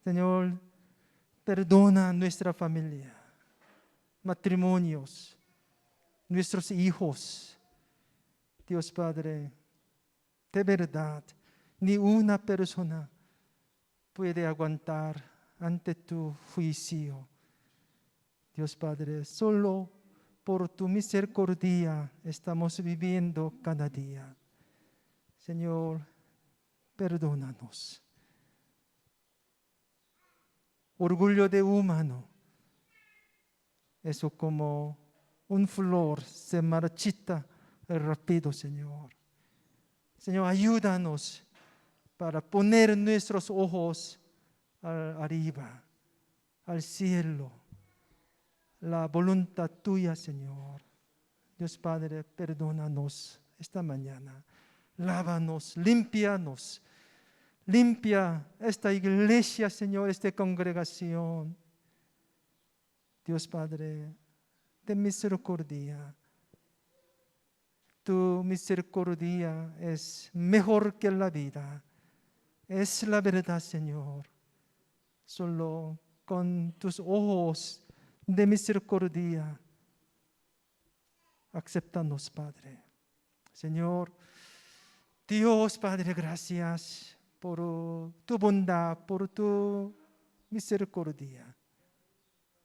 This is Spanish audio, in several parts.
Señor, perdona nuestra familia, matrimonios, nuestros hijos. Dios Padre, de verdad, ni una persona puede aguantar ante tu juicio. Dios Padre, solo por tu misericordia estamos viviendo cada día. Señor, perdónanos. Orgullo de humano, eso como un flor se marchita rápido, Señor. Señor, ayúdanos para poner nuestros ojos arriba, al cielo, la voluntad tuya, Señor. Dios Padre, perdónanos esta mañana. Lávanos, límpianos. Limpia esta iglesia, Señor, esta congregación. Dios Padre, de misericordia. Tu misericordia es mejor que la vida. Es la verdad, Señor. Solo con tus ojos de misericordia, acéptanos, Padre. Señor, Dios Padre, gracias por tu bondad, por tu misericordia.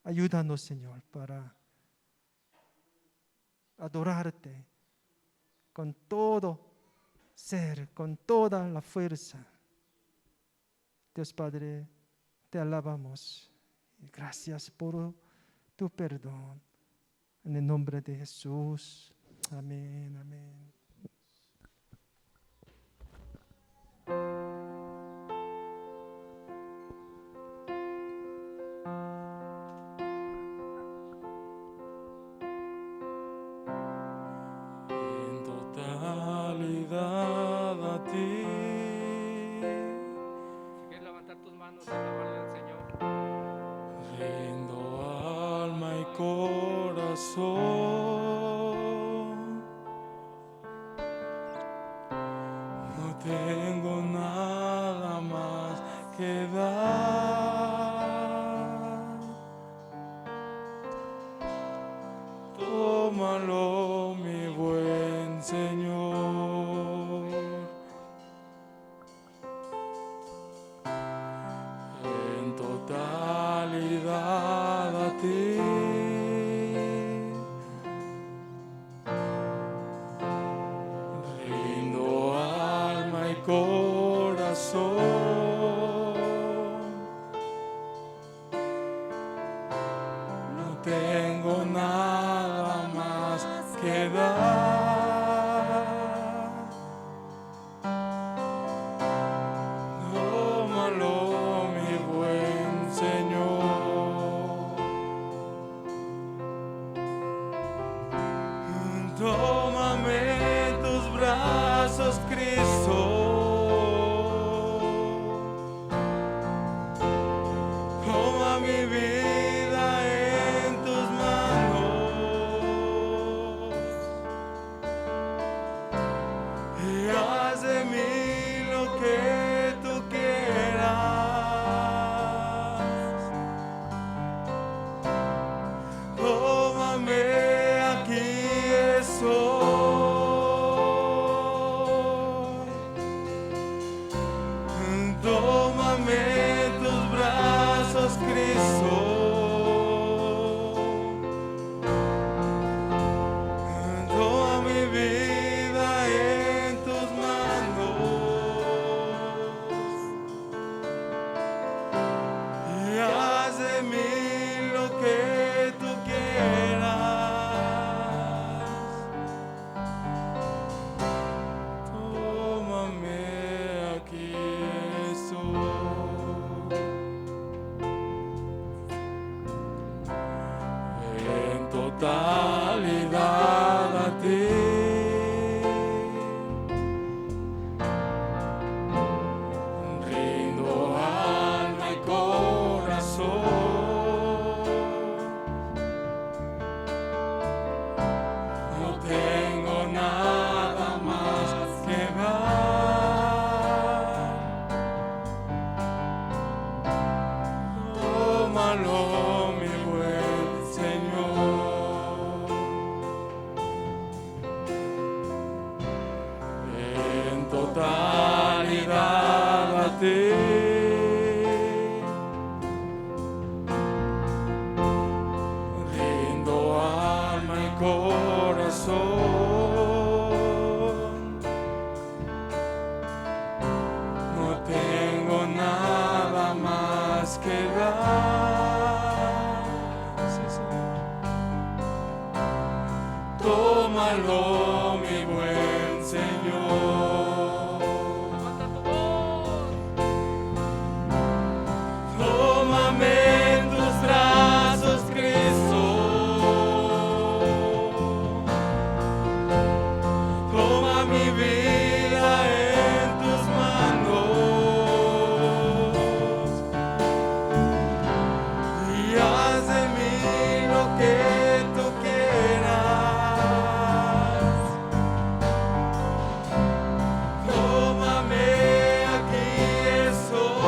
Ayúdanos, Señor, para adorarte con todo ser, con toda la fuerza. Dios Padre, te alabamos. Gracias por tu perdón. En el nombre de Jesús. Amén, amén. En totalidad a ti. Si quieres levantar tus manos y alabarle al Señor. Rindo alma y corazón. No tengo nada más que dar. Tómalo, mi buen Señor. En totalidad a ti. Rindo alma y corazón. No tengo nada más que dar. Tómalo, mi buen Señor. Tómame en tus brazos, Cristo. Toma mi vida en tus manos. que das. Sí, Señor. Tómalo, mi buen Señor. Levanta tu voz. Tómame en tus brazos, Cristo. Toma mi vida en tus manos y haz de mí lo que tú quieras. Tómame, aquí estoy.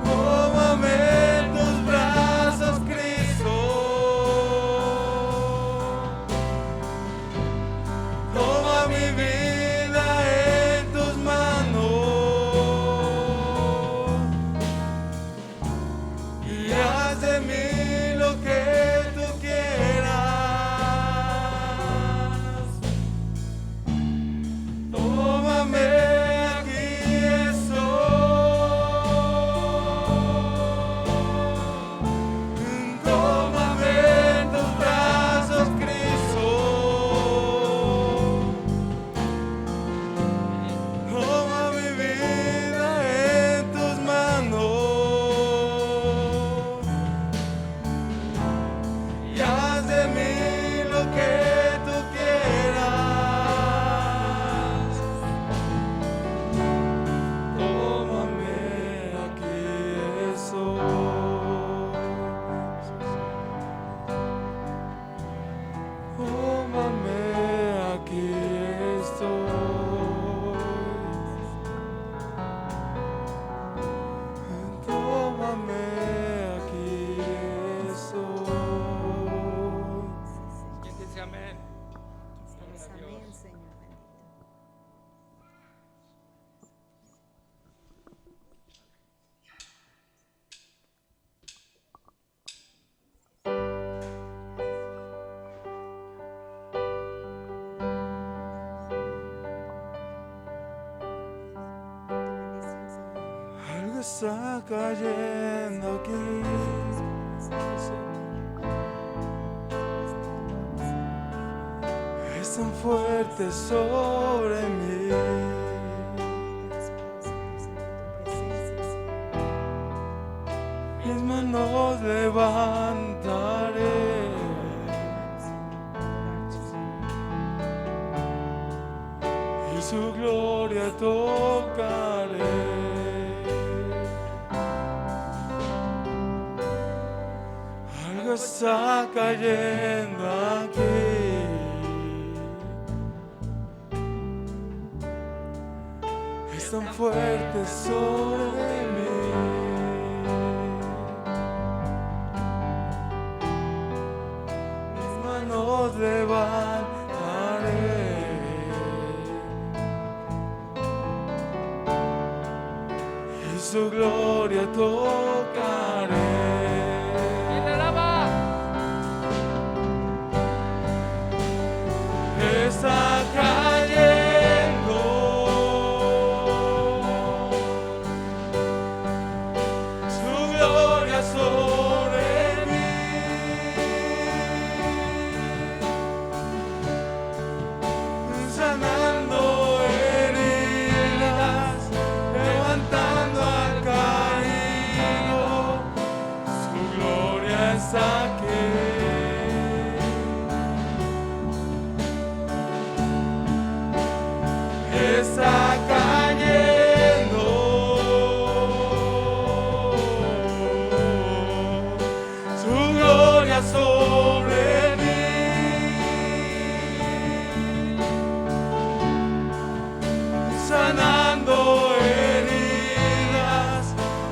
Tómame en tus brazos, Cristo. Toma mi vida en tus manos y haz de mí lo que tú quieras. Tómame, aquí estoy. Tómame en tus brazos, Cristo. Toma mi vida en tus manos y haz de mí lo que tú quieras. Tómame, aquí estoy. Tómame, aquí estoy. Tómame, aquí estoy. ¿Quién dice amén? Amén, Señor bendito. Tu bendición, Señor. Algo está cayendo aquí. Es tan fuerte sobre mí. Mis manos levantaré y su gloria tocaré. Algo está cayendo aquí. Es tan fuerte sobre mí. Mis manos levantaré y su gloria tocaré. ¿Quién le alaba? Está cayendo su gloria sobre mí, sanando heridas, levantando al caído. Su gloria está aquí. Está cayendo su gloria sobre mí, sanando heridas,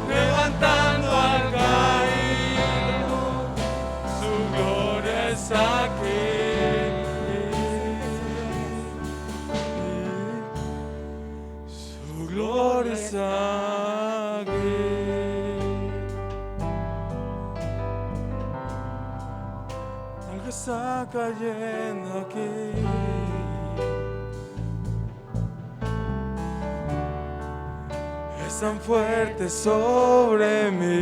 levantando al caído. Su gloria está aquí. Su gloria está aquí. Algo está cayendo aquí. tan fuerte sobre mí.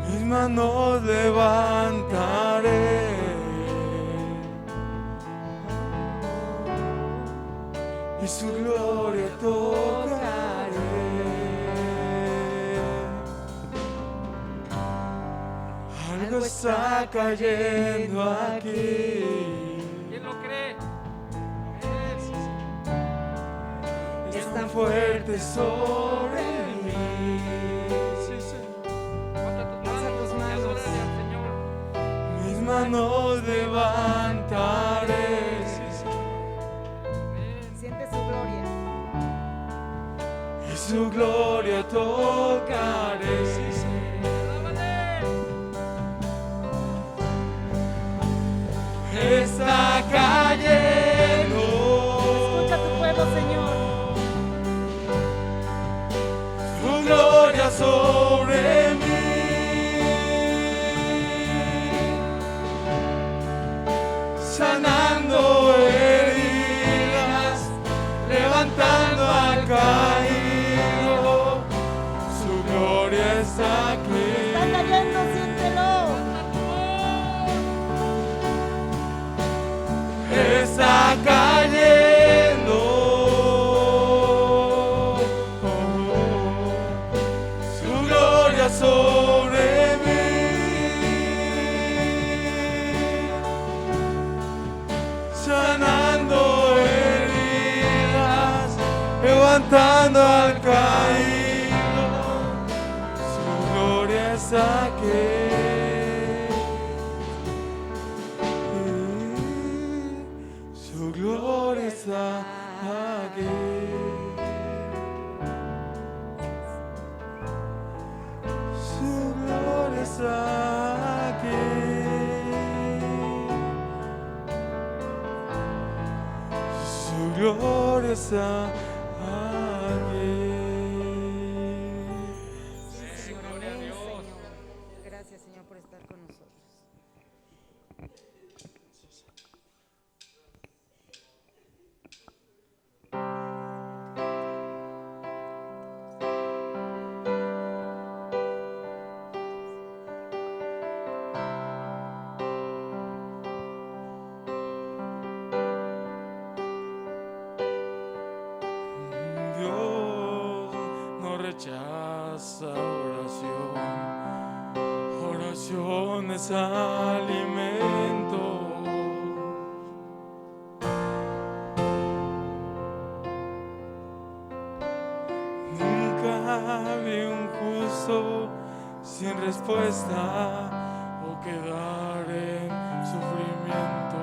Mis manos levantaré y su gloria tocaré. Algo está cayendo aquí. ¿Quién lo cree? Es tan fuerte sobre mí. Levanta tus manos y adórale al Señor. Mis manos levantaré Siente su gloria. y su gloria tocaré. Alábale. Está cayendo. Escucha a tu pueblo, Señor. Su gloria sobre mí. Sanando heridas, levantando al caído. Su gloria está aquí. Está cayendo, siéntelo. Está cayendo. Su gloria sobre mí. Sanando heridas, levantando al caído. Su gloria está aquí. Su gloria está aquí. Su gloria está aquí. Su gloria está aquí. Señor, Gloria a amén, Dios. Señor. Gracias, Señor, por estar con nosotros. Dios no rechaza oración. Oración es alimento. Nunca vi un justo sin respuesta o quedar en sufrimiento.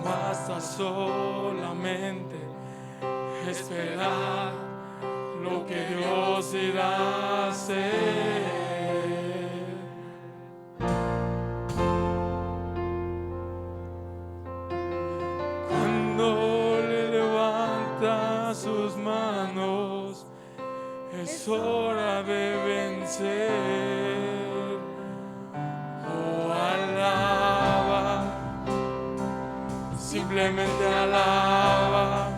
Basta solamente esperar lo que Dios irá a hacer. Cuando le levanta sus manos, es hora de vencer. Oh, alaba. Simplemente alaba,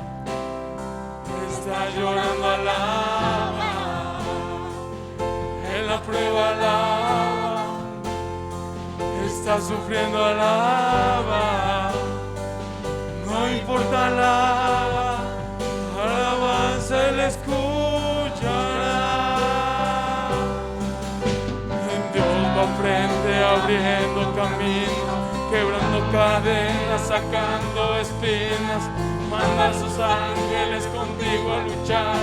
está llorando, alaba, en la prueba alaba, está sufriendo, alaba, no importa, alaba, alabanza él escuchará. Dios va frente abriendo caminos, quebrando cadenas, sacando espinas, manda a sus ángeles contigo a luchar.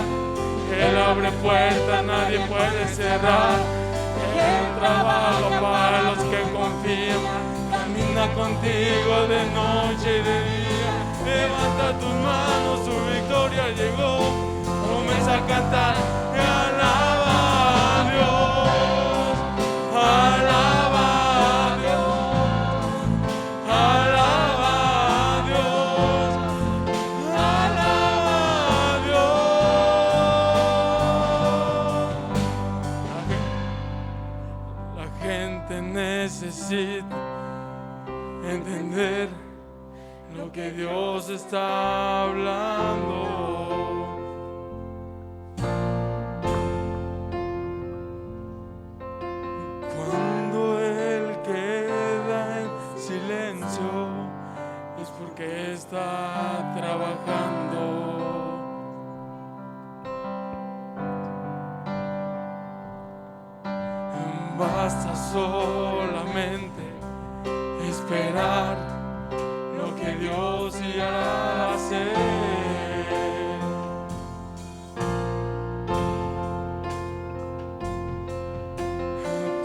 Él abre puertas, nadie puede cerrar. Él trabaja para los que confían, camina contigo de noche y de día. Levanta tus manos, su victoria llegó. Comienza a cantar y alaba a Dios, alaba a Dios, alaba a Dios, alaba a Dios. La gente necesita entender lo que Dios está hablando. Cuando Él queda en silencio es porque está trabajando. Basta solamente esperar lo que Dios irá a hacer.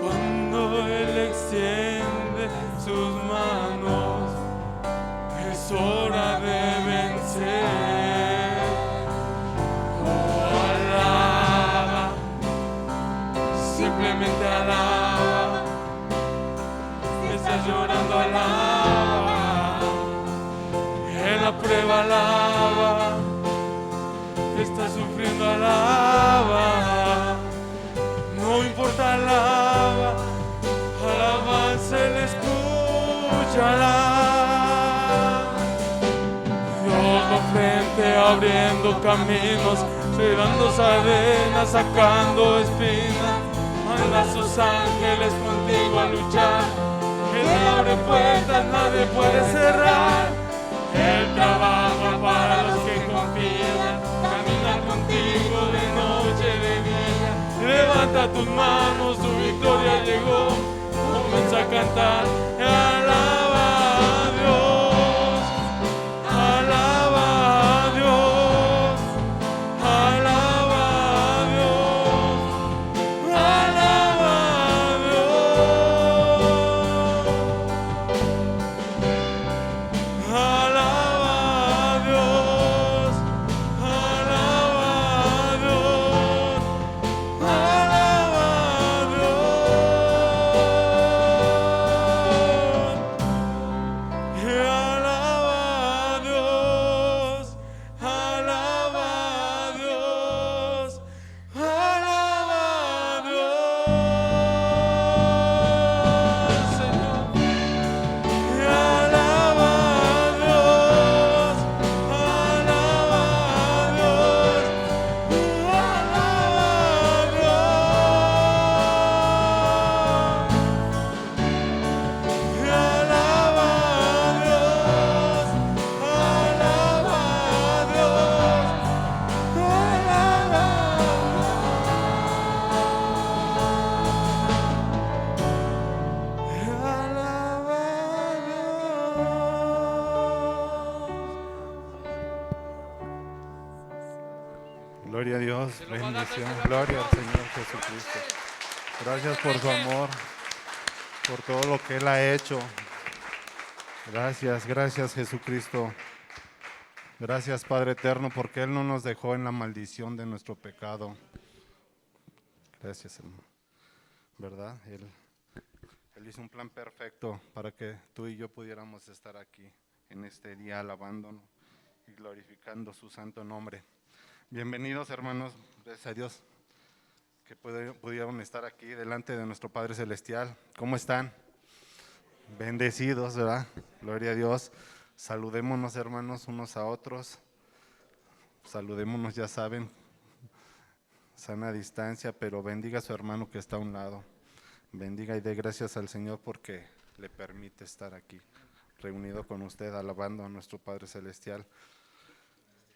Cuando Él extiende sus manos, es hora de vencer. Oh, alaba, simplemente alaba. Estás llorando, alaba. En la prueba, alaba. Estás sufriendo, alaba. No importa, alaba. Alabanza Él escuchará. Dios va frente abriendo caminos, tirando cadenas, sacando espinas. Manda a sus ángeles contigo a luchar. Él abre puertas, nadie puede cerrar. Él trabaja para los que confían. Camina contigo de noche, de día. Levanta tus manos, tu victoria llegó. Comienza a cantar. Alaba a Dios. Alaba a Dios. Alaba a Dios. Alaba a Dios. Alaba a Dios. Alaba a Dios. Alaba a Dios. Y alaba a Dios. Alaba a Dios. Alaba a Dios, Señor. Y alaba a Dios. Alaba a Dios. Alaba a Dios. Y alaba a Dios. Alaba a Dios. Alaba Gloria a Dios, bendición, gloria al Señor Jesucristo. Gracias por su amor, por todo lo que Él ha hecho. Gracias, gracias Jesucristo. Gracias Padre Eterno, porque Él no nos dejó en la maldición de nuestro pecado. Gracias, hermano. ¿Verdad? Él hizo un plan perfecto para que tú y yo pudiéramos estar aquí en este día alabándonos y glorificando su santo nombre. Bienvenidos, hermanos, gracias a Dios que pudieron estar aquí delante de nuestro Padre Celestial. ¿Cómo están? Bendecidos, ¿verdad? Gloria a Dios. Saludémonos, hermanos, unos a otros. Saludémonos, ya saben, sana distancia, pero bendiga a su hermano que está a un lado. Bendiga y dé gracias al Señor porque le permite estar aquí, reunido con usted, alabando a nuestro Padre Celestial.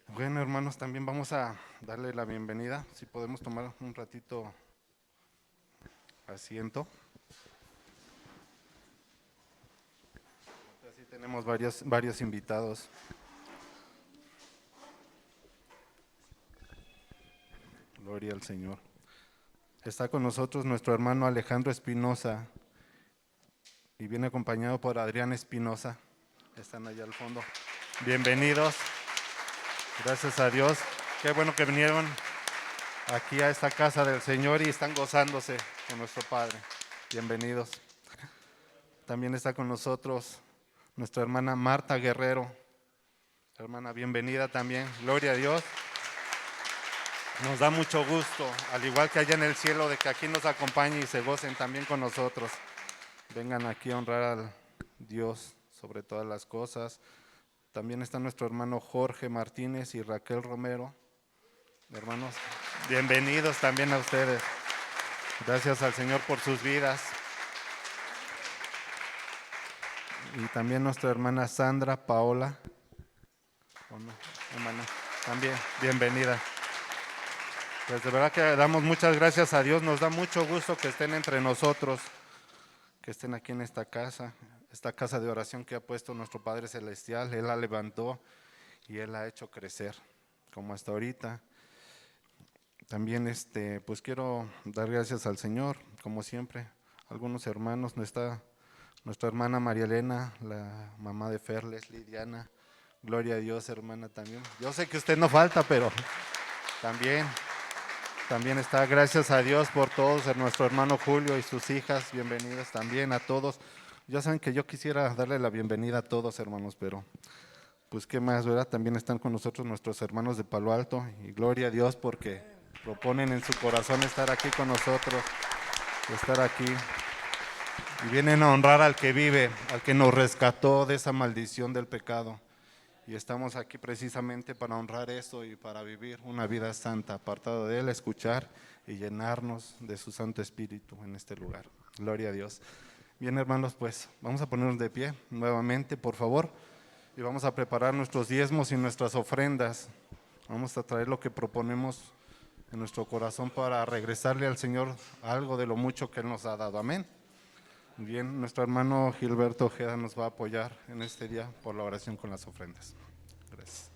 Bueno, hermanos, también vamos a darle la bienvenida. Si podemos tomar un ratito asiento. Así tenemos varios invitados. Gloria al Señor. Está con nosotros nuestro hermano Alejandro Espinosa y viene acompañado por Adrián Espinosa. Están allá al fondo. Bienvenidos. Gracias a Dios. Qué bueno que vinieron aquí a esta casa del Señor y están gozándose con nuestro Padre. Bienvenidos. También está con nosotros nuestra hermana Marta Guerrero. Hermana, bienvenida también. Gloria a Dios. Nos da mucho gusto, al igual que allá en el cielo, de que aquí nos acompañen y se gocen también con nosotros. Vengan aquí a honrar al Dios sobre todas las cosas. También está nuestro hermano Jorge Martínez y Raquel Romero. Hermanos, bienvenidos también a ustedes. Gracias al Señor por sus vidas. Y también nuestra hermana Sandra Paola. Hermana, también bienvenida. Pues de verdad que damos muchas gracias a Dios. Nos da mucho gusto que estén entre nosotros, que estén aquí en esta casa de oración que ha puesto nuestro Padre Celestial. Él la levantó y Él la ha hecho crecer, como hasta ahorita. También pues quiero dar gracias al Señor, como siempre. Algunos hermanos, nuestra hermana María Elena, la mamá de Ferles, Lidiana. Gloria a Dios, hermana, también. Yo sé que usted no falta, pero también está. Gracias a Dios por todos, a nuestro hermano Julio y sus hijas. Bienvenidas también a todos. Ya saben que yo quisiera darle la bienvenida a todos, hermanos, pero pues qué más, ¿verdad? También están con nosotros nuestros hermanos de Palo Alto, y gloria a Dios porque proponen en su corazón estar aquí con nosotros, estar aquí, y vienen a honrar al que vive, al que nos rescató de esa maldición del pecado, y estamos aquí precisamente para honrar eso y para vivir una vida santa, apartado de Él, escuchar y llenarnos de su Santo Espíritu en este lugar. Gloria a Dios. Bien, hermanos, pues vamos a ponernos de pie nuevamente, por favor. Y vamos a preparar nuestros diezmos y nuestras ofrendas. Vamos a traer lo que proponemos en nuestro corazón para regresarle al Señor algo de lo mucho que Él nos ha dado. Amén. Bien, nuestro hermano Gilberto Ojeda nos va a apoyar en este día por la oración con las ofrendas. Gracias.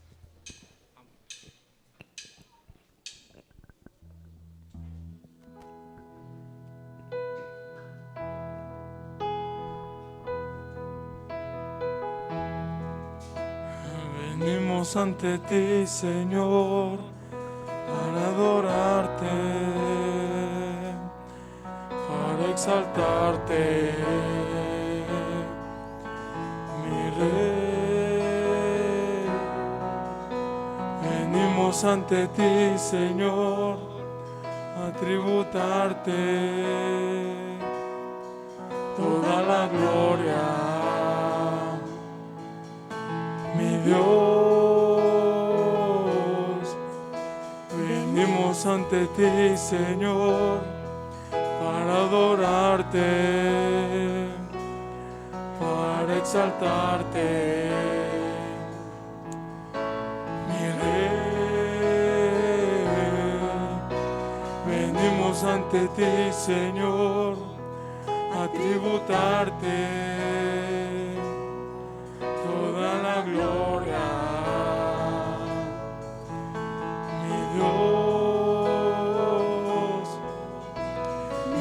Venimos ante ti, Señor, para adorarte, para exaltarte, mi Rey. Venimos ante ti, Señor, a tributarte toda la gloria, mi Dios. Venimos ante ti, Señor, para adorarte, para exaltarte, mi Rey. Venimos ante ti, Señor, a tributarte toda la gloria, mi Dios.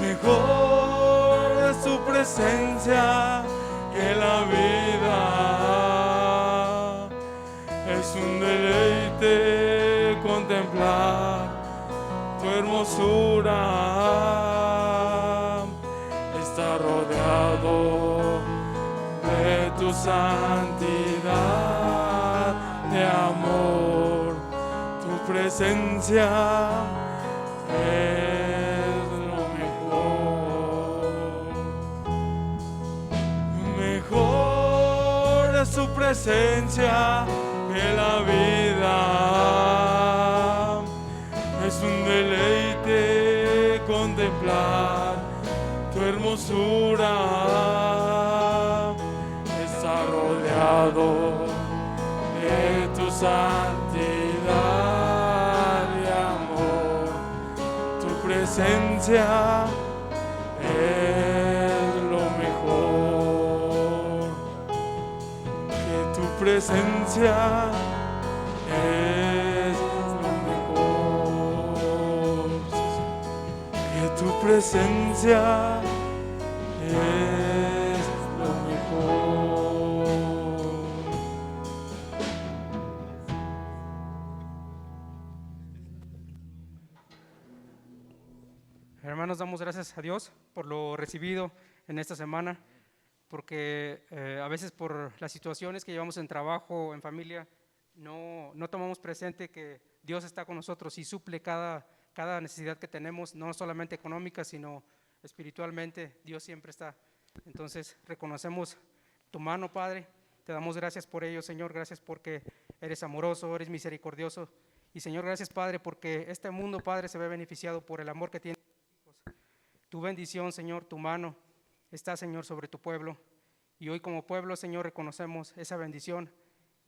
Mejor es tu presencia que la vida, es un deleite contemplar tu hermosura. Está rodeado de tu santidad, de amor. Tu presencia es lo mejor. Mejor es su presencia que la vida. Es un deleite contemplar tu hermosura. Está rodeado de tu santidad y amor. Tu presencia es lo mejor. Que tu presencia es lo mejor. Que tu presencia es lo mejor. Hermanos, damos gracias a Dios por lo recibido en esta semana, porque a veces por las situaciones que llevamos en trabajo, en familia, no tomamos presente que Dios está con nosotros y suple cada necesidad que tenemos, no solamente económica, sino espiritualmente. Dios siempre está. Entonces reconocemos tu mano, Padre. Te damos gracias por ello, Señor. Gracias porque eres amoroso, eres misericordioso. Y Señor, gracias, Padre, porque este mundo, Padre, se ve beneficiado por el amor que tiene. Tu bendición, Señor, tu mano está, Señor, sobre tu pueblo. Y hoy como pueblo, Señor, reconocemos esa bendición.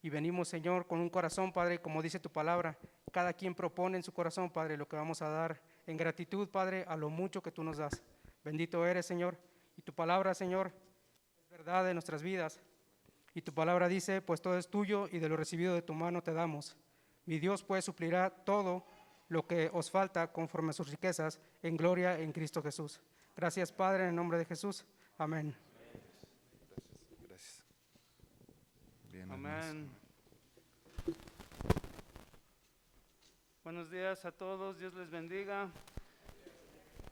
Y venimos, Señor, con un corazón, Padre, como dice tu palabra. Cada quien propone en su corazón, Padre, lo que vamos a dar en gratitud, Padre, a lo mucho que tú nos das. Bendito eres, Señor. Y tu palabra, Señor, es verdad de nuestras vidas. Y tu palabra dice, pues todo es tuyo y de lo recibido de tu mano te damos. Mi Dios pues suplirá todo lo que os falta conforme a sus riquezas en gloria en Cristo Jesús. Gracias, Padre, en el nombre de Jesús. Amén. Gracias. Bien, hermanos. Amén. Buenos días a todos, Dios les bendiga.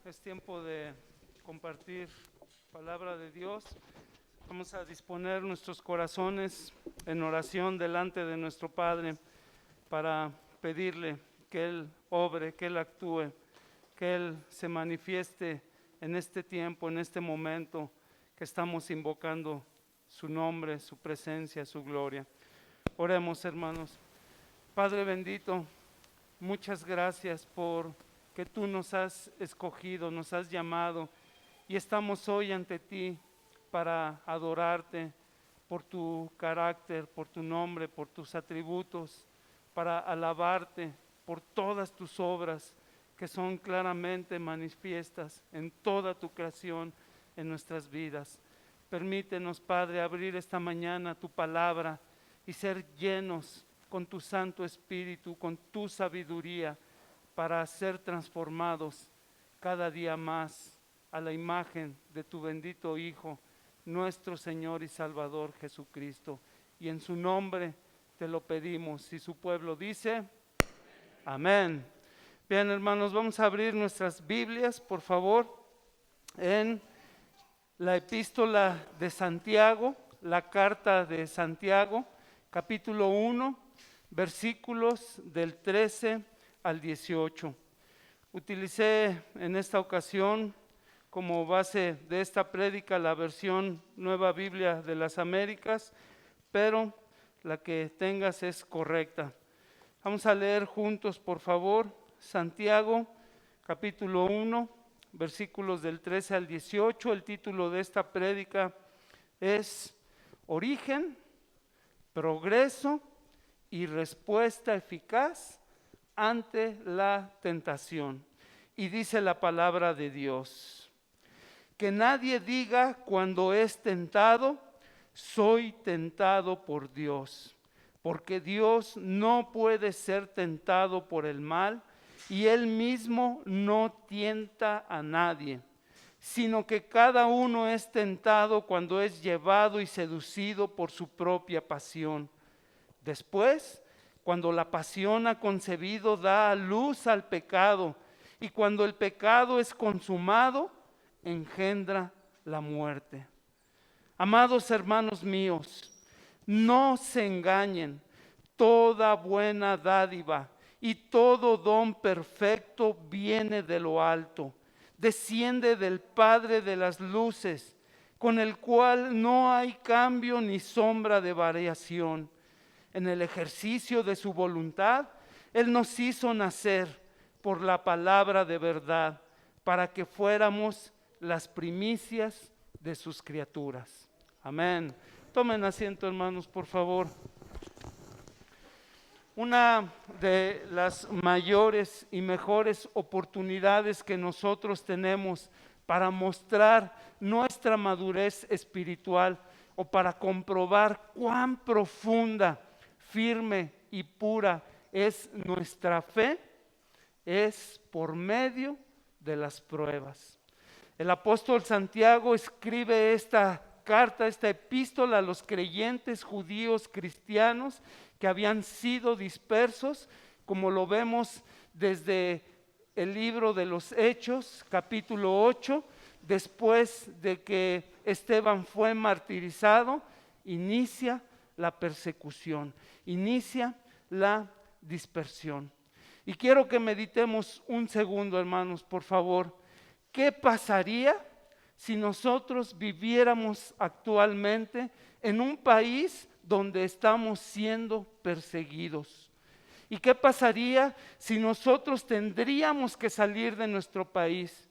Es tiempo de compartir palabra de Dios. Vamos a disponer nuestros corazones en oración delante de nuestro Padre para pedirle que Él obre, que Él actúe, que Él se manifieste en este tiempo, en este momento que estamos invocando su nombre, su presencia, su gloria. Oremos, hermanos. Padre bendito, muchas gracias por que tú nos has escogido, nos has llamado y estamos hoy ante ti para adorarte por tu carácter, por tu nombre, por tus atributos, para alabarte por todas tus obras que son claramente manifiestas en toda tu creación, en nuestras vidas. Permítenos, Padre, abrir esta mañana tu palabra y ser llenos con tu Santo Espíritu, con tu sabiduría, para ser transformados cada día más a la imagen de tu bendito Hijo, nuestro Señor y Salvador Jesucristo. Y en su nombre te lo pedimos. Y su pueblo dice, amén. Bien, hermanos, vamos a abrir nuestras Biblias, por favor, en la epístola de Santiago, la carta de Santiago, capítulo 1, versículos del 13 al 18. Utilicé en esta ocasión como base de esta prédica la versión Nueva Biblia de las Américas, pero la que tengas es correcta. Vamos a leer juntos, por favor, Santiago, capítulo 1, versículos del 13 al 18. El título de esta prédica es Origen, Progreso y Respuesta Eficaz ante la tentación. Y dice la palabra de Dios: que nadie diga cuando es tentado, soy tentado por Dios, porque Dios no puede ser tentado por el mal y Él mismo no tienta a nadie, sino que cada uno es tentado cuando es llevado y seducido por su propia pasión. Después, cuando la pasión ha concebido, da a luz al pecado, y cuando el pecado es consumado, engendra la muerte. Amados hermanos míos, no se engañen. Toda buena dádiva y todo don perfecto viene de lo alto, desciende del Padre de las luces, con el cual no hay cambio ni sombra de variación. En el ejercicio de su voluntad, Él nos hizo nacer por la palabra de verdad, para que fuéramos las primicias de sus criaturas. Amén. Tomen asiento, hermanos, por favor. Una de las mayores y mejores oportunidades que nosotros tenemos para mostrar nuestra madurez espiritual o para comprobar cuán profunda, firme y pura es nuestra fe, es por medio de las pruebas. El apóstol Santiago escribe esta carta, esta epístola a los creyentes judíos cristianos que habían sido dispersos, como lo vemos desde el libro de los Hechos, capítulo 8, después de que Esteban fue martirizado, inicia la persecución, inicia la dispersión. Y quiero que meditemos un segundo, hermanos, por favor. ¿Qué pasaría si nosotros viviéramos actualmente en un país donde estamos siendo perseguidos? ¿Y qué pasaría si nosotros tendríamos que salir de nuestro país?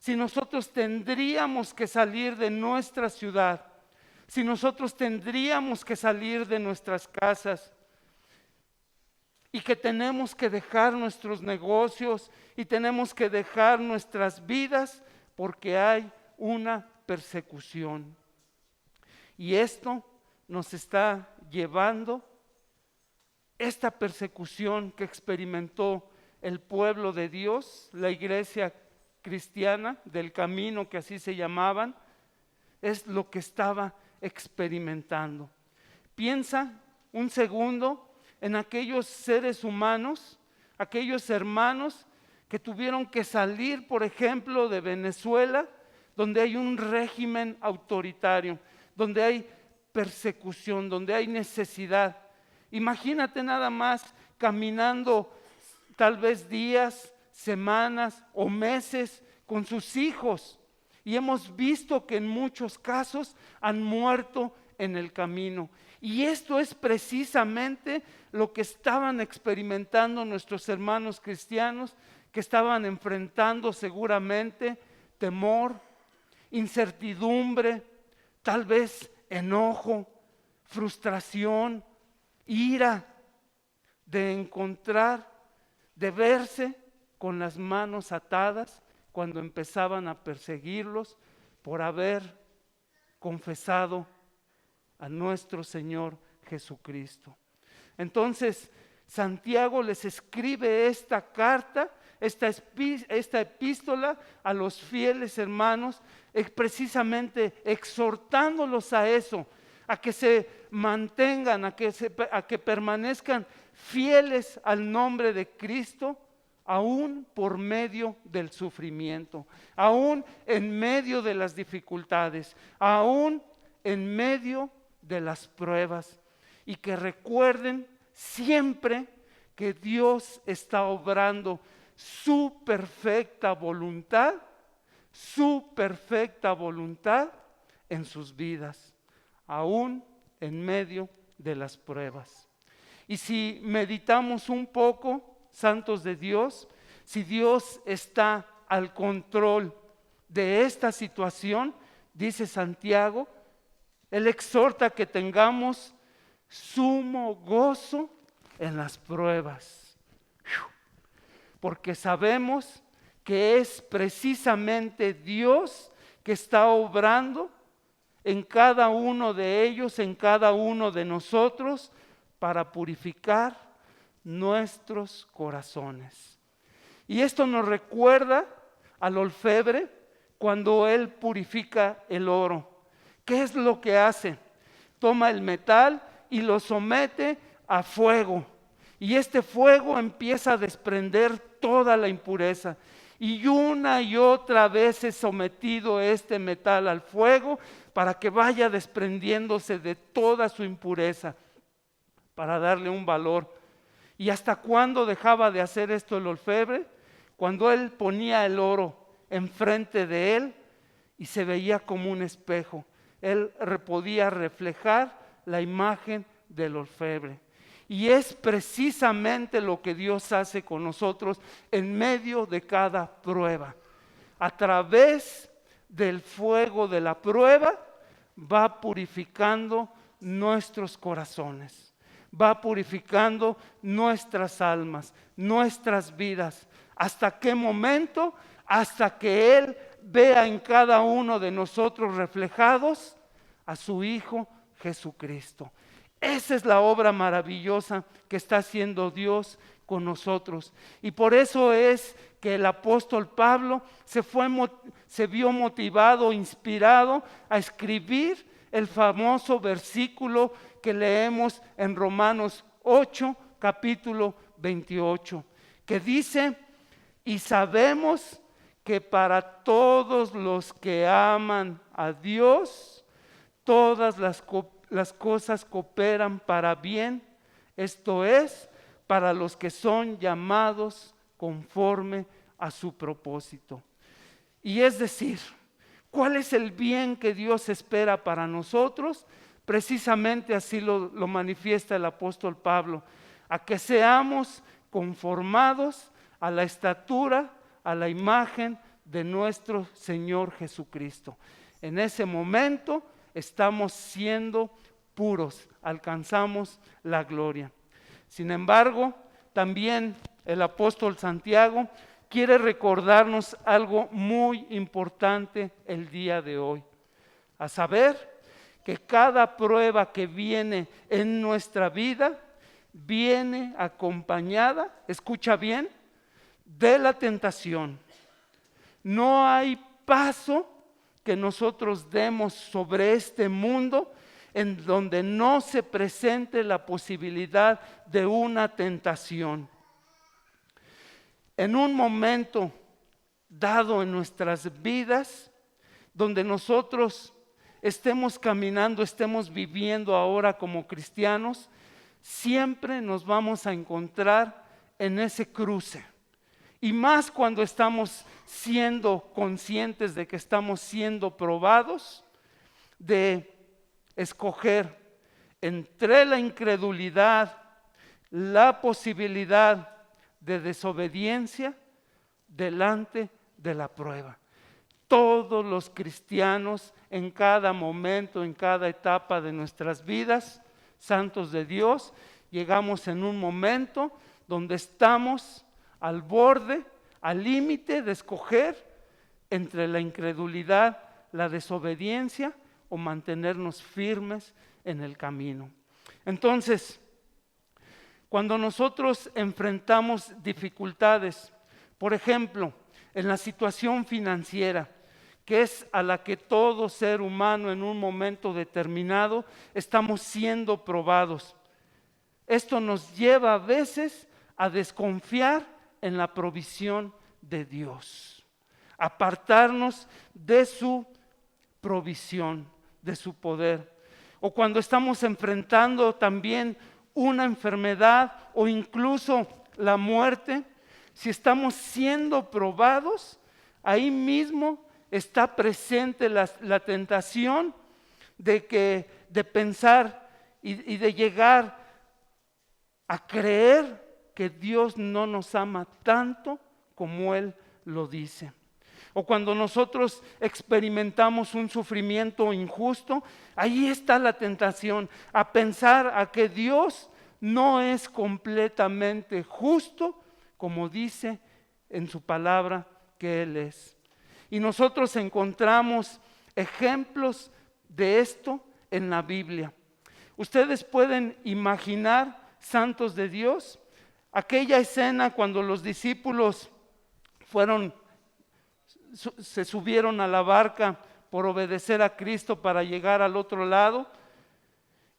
Si nosotros tendríamos que salir de nuestra ciudad, si nosotros tendríamos que salir de nuestras casas y que tenemos que dejar nuestros negocios y tenemos que dejar nuestras vidas porque hay una persecución. Y esto nos está llevando, esta persecución que experimentó el pueblo de Dios, la iglesia cristiana del camino, que así se llamaban, es lo que estaba experimentando. Piensa un segundo en aquellos seres humanos, aquellos hermanos que tuvieron que salir, por ejemplo, de Venezuela, donde hay un régimen autoritario, donde hay persecución, donde hay necesidad. Imagínate nada más caminando tal vez días, semanas o meses con sus hijos. Y hemos visto que en muchos casos han muerto en el camino. Y esto es precisamente lo que estaban experimentando nuestros hermanos cristianos, que estaban enfrentando seguramente temor, incertidumbre, tal vez enojo, frustración, ira, de encontrar, de verse con las manos atadas cuando empezaban a perseguirlos por haber confesado a nuestro Señor Jesucristo. Entonces, Santiago les escribe esta carta, esta epístola a los fieles hermanos, precisamente exhortándolos a eso, a que se mantengan, a que permanezcan fieles al nombre de Cristo, aún por medio del sufrimiento, aún en medio de las dificultades, aún en medio de las pruebas, y que recuerden siempre que Dios está obrando su perfecta voluntad en sus vidas, aún en medio de las pruebas. Y si meditamos un poco, santos de Dios, si Dios está al control de esta situación, dice Santiago, Él exhorta que tengamos sumo gozo en las pruebas, porque sabemos que es precisamente Dios que está obrando en cada uno de ellos, en cada uno de nosotros, para purificar nuestros corazones. Y esto nos recuerda al orfebre cuando él purifica el oro. ¿Qué es lo que hace? Toma el metal y lo somete a fuego. Y este fuego empieza a desprender toda la impureza. Y una y otra vez es sometido este metal al fuego para que vaya desprendiéndose de toda su impureza, para darle un valor. ¿Y hasta cuándo dejaba de hacer esto el orfebre? Cuando él ponía el oro enfrente de él y se veía como un espejo. Él podía reflejar la imagen del orfebre. Y es precisamente lo que Dios hace con nosotros en medio de cada prueba. A través del fuego de la prueba va purificando nuestros corazones, va purificando nuestras almas, nuestras vidas. ¿Hasta qué momento? Hasta que Él vea en cada uno de nosotros reflejados a su Hijo Jesucristo. Esa es la obra maravillosa que está haciendo Dios con nosotros. Y por eso es que el apóstol Pablo se vio motivado, inspirado a escribir el famoso versículo que leemos en Romanos 8, capítulo 28, que dice: y sabemos que para todos los que aman a Dios, todas las cosas cooperan para bien, esto es, para los que son llamados conforme a su propósito. Y es decir, ¿cuál es el bien que Dios espera para nosotros? Precisamente así lo manifiesta el apóstol Pablo, a que seamos conformados a la estatura, a la imagen de nuestro Señor Jesucristo. En ese momento estamos siendo puros, alcanzamos la gloria. Sin embargo, también el apóstol Santiago quiere recordarnos algo muy importante el día de hoy, a saber que cada prueba que viene en nuestra vida viene acompañada, escucha bien, de la tentación. No hay paso que nosotros demos sobre este mundo en donde no se presente la posibilidad de una tentación. En un momento dado en nuestras vidas, donde nosotros estemos caminando, estemos viviendo ahora como cristianos, siempre nos vamos a encontrar en ese cruce. Y más cuando estamos siendo conscientes de que estamos siendo probados, de escoger entre la incredulidad, la posibilidad de desobediencia delante de la prueba. Todos los cristianos en cada momento, en cada etapa de nuestras vidas, santos de Dios, llegamos en un momento donde estamos al borde, al límite de escoger entre la incredulidad, la desobediencia o mantenernos firmes en el camino. Entonces, cuando nosotros enfrentamos dificultades, por ejemplo, en la situación financiera, que es a la que todo ser humano en un momento determinado estamos siendo probados, esto nos lleva a veces a desconfiar en la provisión de Dios, apartarnos de su provisión, de su poder. O cuando estamos enfrentando también una enfermedad o incluso la muerte, si estamos siendo probados, ahí mismo está presente la tentación de pensar y de llegar a creer que Dios no nos ama tanto como Él lo dice. O cuando nosotros experimentamos un sufrimiento injusto, ahí está la tentación a pensar a que Dios no es completamente justo como dice en su palabra que Él es. Y nosotros encontramos ejemplos de esto en la Biblia. Ustedes pueden imaginar, santos de Dios, aquella escena cuando los discípulos se subieron a la barca por obedecer a Cristo para llegar al otro lado.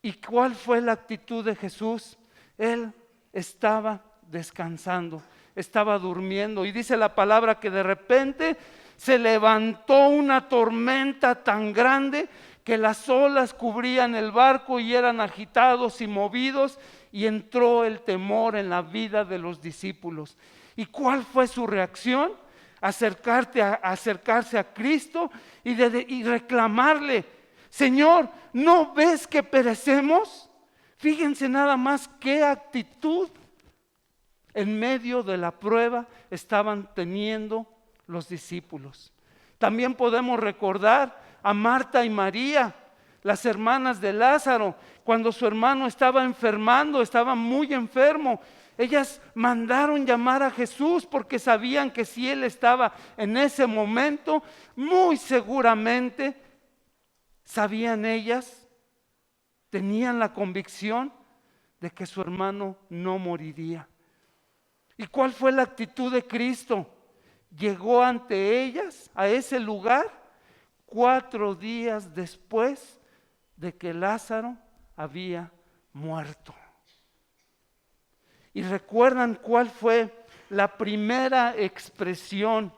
¿Y cuál fue la actitud de Jesús? Él estaba descansando, estaba durmiendo, y dice la palabra que de repente se levantó una tormenta tan grande que las olas cubrían el barco y eran agitados y movidos, y entró el temor en la vida de los discípulos. ¿Y cuál fue su reacción? Acercarse a Cristo y reclamarle: Señor, ¿no ves que perecemos? Fíjense nada más qué actitud en medio de la prueba estaban teniendo los discípulos. También podemos recordar a Marta y María, las hermanas de Lázaro, cuando su hermano estaba enfermando, estaba muy enfermo. Ellas mandaron llamar a Jesús porque sabían que si Él estaba en ese momento, muy seguramente, sabían ellas, tenían la convicción de que su hermano no moriría. ¿Y cuál fue la actitud de Cristo? Llegó ante ellas a ese lugar 4 días después de que Lázaro había muerto. ¿Y recuerdan cuál fue la primera expresión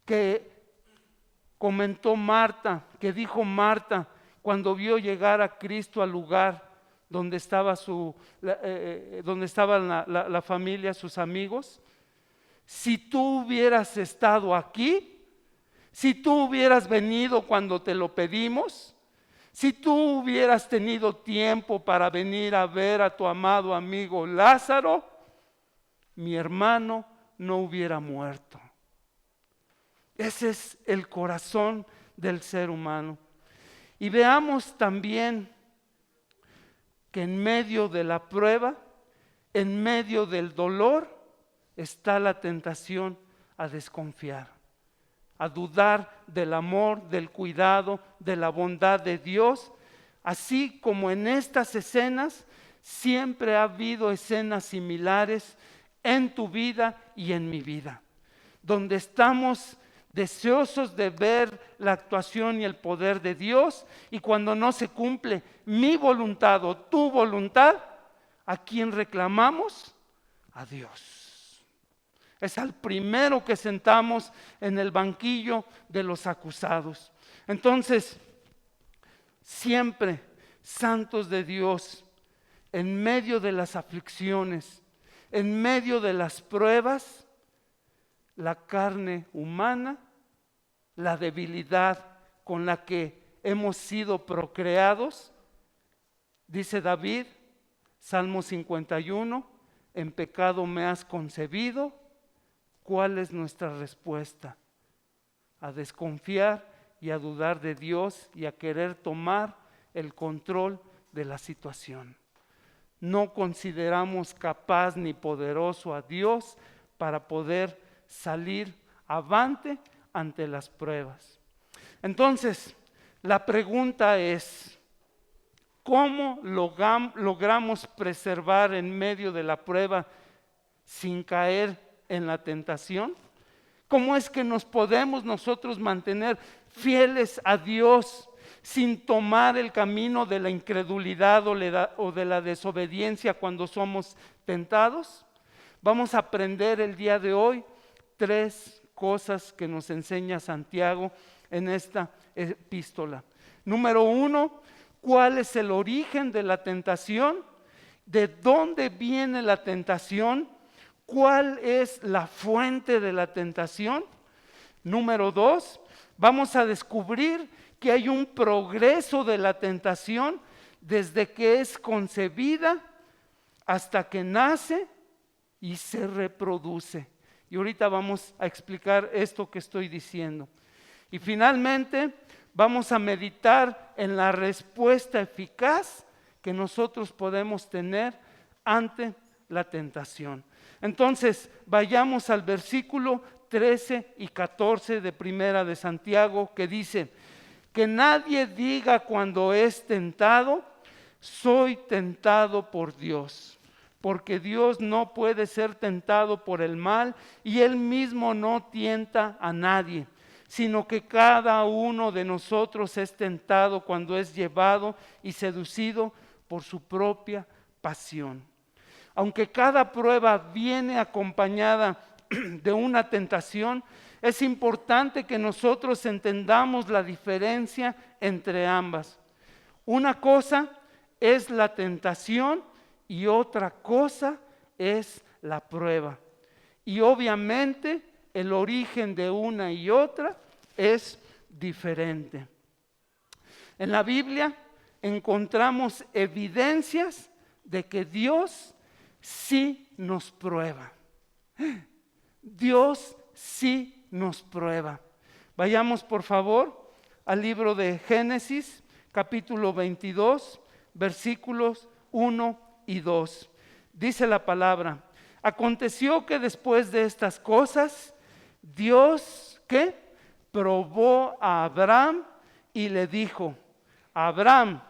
que comentó Marta, que dijo Marta cuando vio llegar a Cristo al lugar donde estaba donde estaban la familia, sus amigos. Si tú hubieras estado aquí, si tú hubieras venido cuando te lo pedimos, si tú hubieras tenido tiempo para venir a ver a tu amado amigo Lázaro, mi hermano no hubiera muerto. Ese es el corazón del ser humano. Y veamos también que en medio de la prueba, en medio del dolor, está la tentación a desconfiar, a dudar del amor, del cuidado, de la bondad de Dios. Así como en estas escenas, siempre ha habido escenas similares en tu vida y en mi vida, donde estamos deseosos de ver la actuación y el poder de Dios, y cuando no se cumple mi voluntad o tu voluntad, ¿a quién reclamamos? A Dios. Es al primero que sentamos en el banquillo de los acusados. Entonces, siempre santos de Dios, en medio de las aflicciones, en medio de las pruebas, la carne humana, la debilidad con la que hemos sido procreados, dice David, Salmo 51, en pecado me has concebido. ¿Cuál es nuestra respuesta? A desconfiar y a dudar de Dios y a querer tomar el control de la situación. No consideramos capaz ni poderoso a Dios para poder salir avante ante las pruebas. Entonces, la pregunta es, ¿cómo logramos preservar en medio de la prueba sin caer en la tentación? ¿Cómo es que nos podemos nosotros mantener fieles a Dios sin tomar el camino de la incredulidad o de la desobediencia cuando somos tentados? Vamos a aprender el día de hoy 3 cosas que nos enseña Santiago en esta epístola. Número 1, ¿cuál es el origen de la tentación? ¿De dónde viene la tentación? ¿Cuál es la fuente de la tentación? Número 2, vamos a descubrir que hay un progreso de la tentación desde que es concebida hasta que nace y se reproduce. Y ahorita vamos a explicar esto que estoy diciendo. Y finalmente vamos a meditar en la respuesta eficaz que nosotros podemos tener ante la tentación. Entonces, vayamos al versículo 13 y 14 de Primera de Santiago, que dice: que nadie diga cuando es tentado, soy tentado por Dios, porque Dios no puede ser tentado por el mal y Él mismo no tienta a nadie, sino que cada uno de nosotros es tentado cuando es llevado y seducido por su propia pasión. Aunque cada prueba viene acompañada de una tentación, es importante que nosotros entendamos la diferencia entre ambas. Una cosa es la tentación y otra cosa es la prueba. Y obviamente el origen de una y otra es diferente. En la Biblia encontramos evidencias de que Dios sí nos prueba. Dios sí nos prueba. Vayamos por favor al libro de Génesis, capítulo 22, versículos 1 y 2. Dice la palabra: aconteció que después de estas cosas, Dios, ¿qué? Probó a Abraham y le dijo: Abraham,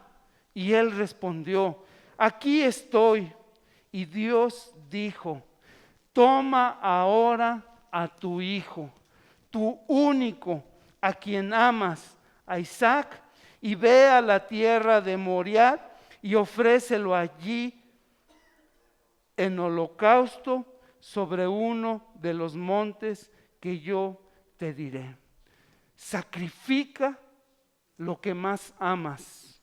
y él respondió: aquí estoy. Y Dios dijo: toma ahora a tu hijo, tu único, a quien amas, a Isaac, y ve a la tierra de Moriah y ofrécelo allí en holocausto sobre uno de los montes que yo te diré. Sacrifica lo que más amas.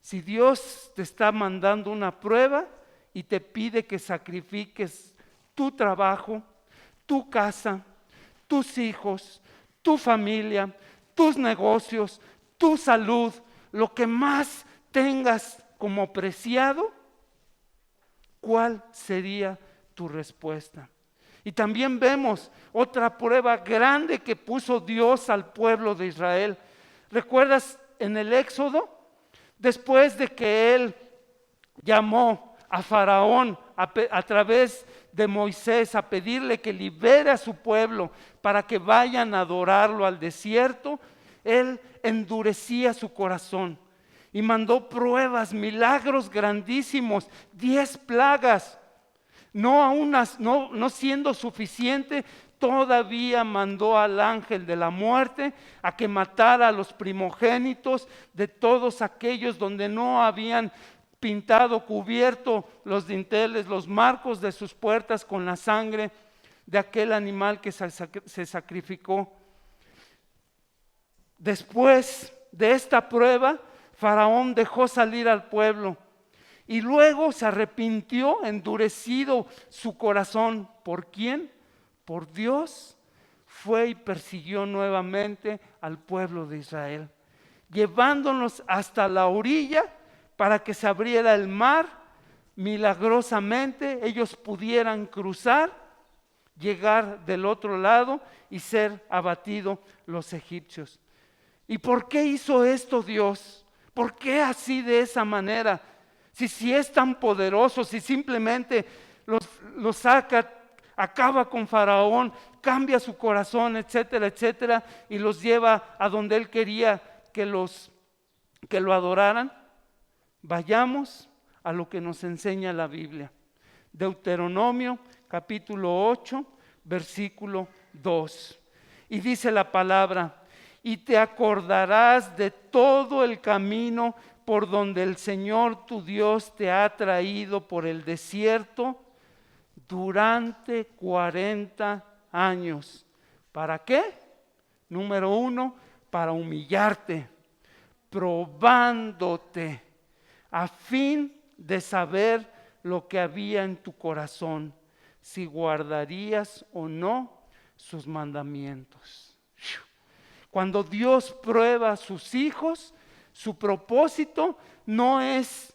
Si Dios te está mandando una prueba y te pide que sacrifiques tu trabajo, tu casa, tus hijos, tu familia, tus negocios, tu salud, lo que más tengas como preciado, ¿cuál sería tu respuesta? Y también vemos otra prueba grande que puso Dios al pueblo de Israel. ¿Recuerdas en el Éxodo? Después de que Él llamó a Faraón a través de Moisés a pedirle que libere a su pueblo para que vayan a adorarlo al desierto, Él endurecía su corazón y mandó pruebas, milagros grandísimos, 10 plagas. No siendo suficiente, todavía mandó al ángel de la muerte a que matara a los primogénitos de todos aquellos donde no habían pintado, cubierto los dinteles, los marcos de sus puertas con la sangre de aquel animal que se sacrificó. Después de esta prueba, Faraón dejó salir al pueblo y luego se arrepintió, endurecido su corazón. ¿Por quién? Por Dios. Fue y persiguió nuevamente al pueblo de Israel, llevándonos hasta la orilla para que se abriera el mar. Milagrosamente ellos pudieran cruzar, llegar del otro lado y ser abatidos los egipcios. ¿Y por qué hizo esto Dios? ¿Por qué así, de esa manera? Si es tan poderoso, si simplemente los saca, acaba con Faraón, cambia su corazón, etcétera, etcétera, y los lleva a donde Él quería que lo adoraran. Vayamos a lo que nos enseña la Biblia. Deuteronomio capítulo 8, versículo 2. Y dice la palabra: y te acordarás de todo el camino por donde el Señor tu Dios te ha traído por el desierto durante 40 años. ¿Para qué? Número 1, para humillarte, probándote, a fin de saber lo que había en tu corazón, si guardarías o no sus mandamientos. Cuando Dios prueba a sus hijos, su propósito no es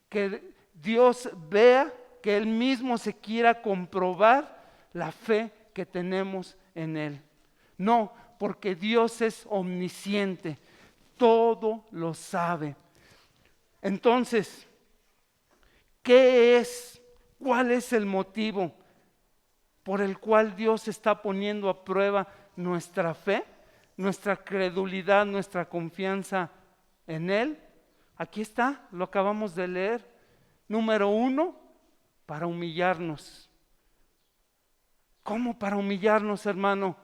que Dios vea, que Él mismo se quiera comprobar la fe que tenemos en Él. No, porque Dios es omnisciente, todo lo sabe. Entonces, ¿qué es? ¿Cuál es el motivo por el cual Dios está poniendo a prueba nuestra fe, nuestra credulidad, nuestra confianza en Él? Aquí está, lo acabamos de leer. Número 1, para humillarnos. ¿Cómo para humillarnos, hermano?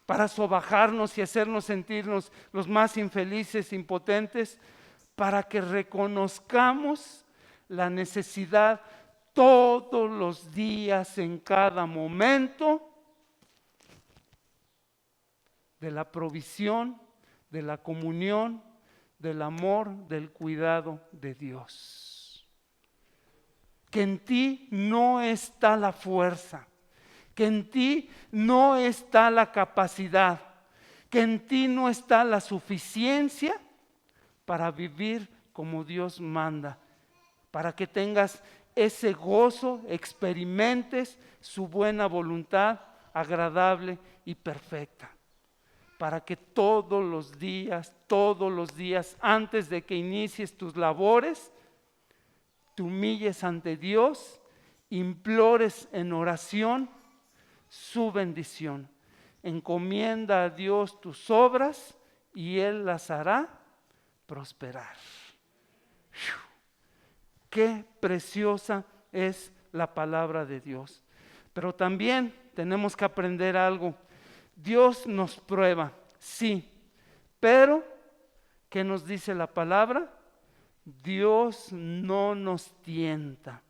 Para sobajarnos y hacernos sentirnos los más infelices, impotentes, para que reconozcamos la necesidad todos los días, en cada momento, de la provisión, de la comunión, del amor, del cuidado de Dios. Que en ti no está la fuerza, que en ti no está la capacidad, que en ti no está la suficiencia para vivir como Dios manda, para que tengas ese gozo, experimentes su buena voluntad agradable y perfecta, para que todos los días, antes de que inicies tus labores, te humilles ante Dios, implores en oración su bendición. Encomienda a Dios tus obras y Él las hará prosperar. Qué preciosa es la palabra de Dios. Pero también tenemos que aprender algo. Dios nos prueba, sí, pero ¿qué nos dice la palabra? Dios no nos tienta.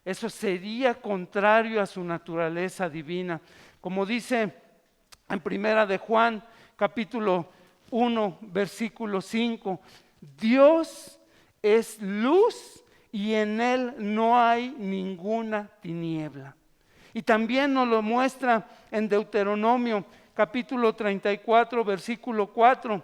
Eso sería contrario a su naturaleza divina. Como dice en Primera de Juan, capítulo 1, versículo 5, Dios es luz y en Él no hay ninguna tiniebla. Y también nos lo muestra en Deuteronomio capítulo 34, versículo 4.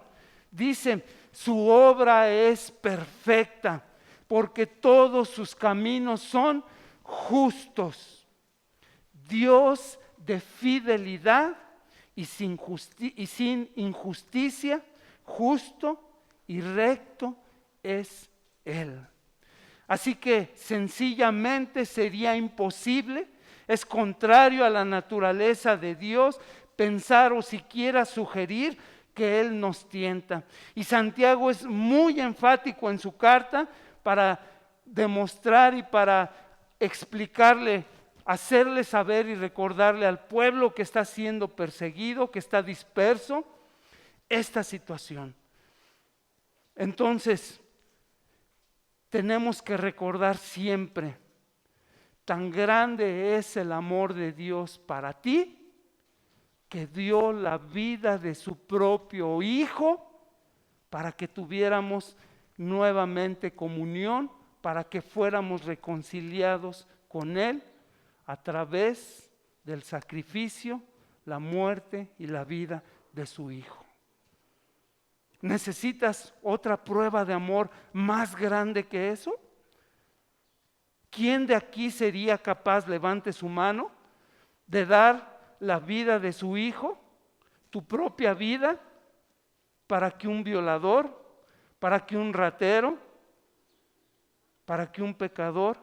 Dice, su obra es perfecta, porque todos sus caminos son justos. Dios de fidelidad y sin injusticia, justo y recto es Él. Así que sencillamente sería imposible, es contrario a la naturaleza de Dios, pensar o siquiera sugerir que Él nos tienta. Y Santiago es muy enfático en su carta para demostrar y para explicarle, hacerle saber y recordarle al pueblo que está siendo perseguido, que está disperso, esta situación. Entonces, tenemos que recordar siempre, tan grande es el amor de Dios para ti, que dio la vida de su propio Hijo para que tuviéramos nuevamente comunión, para que fuéramos reconciliados con Él a través del sacrificio, la muerte y la vida de su Hijo. ¿Necesitas otra prueba de amor más grande que eso? ¿Quién de aquí sería capaz, levante su mano, de dar la vida de su hijo, tu propia vida, para que un violador, para que un ratero, para que un pecador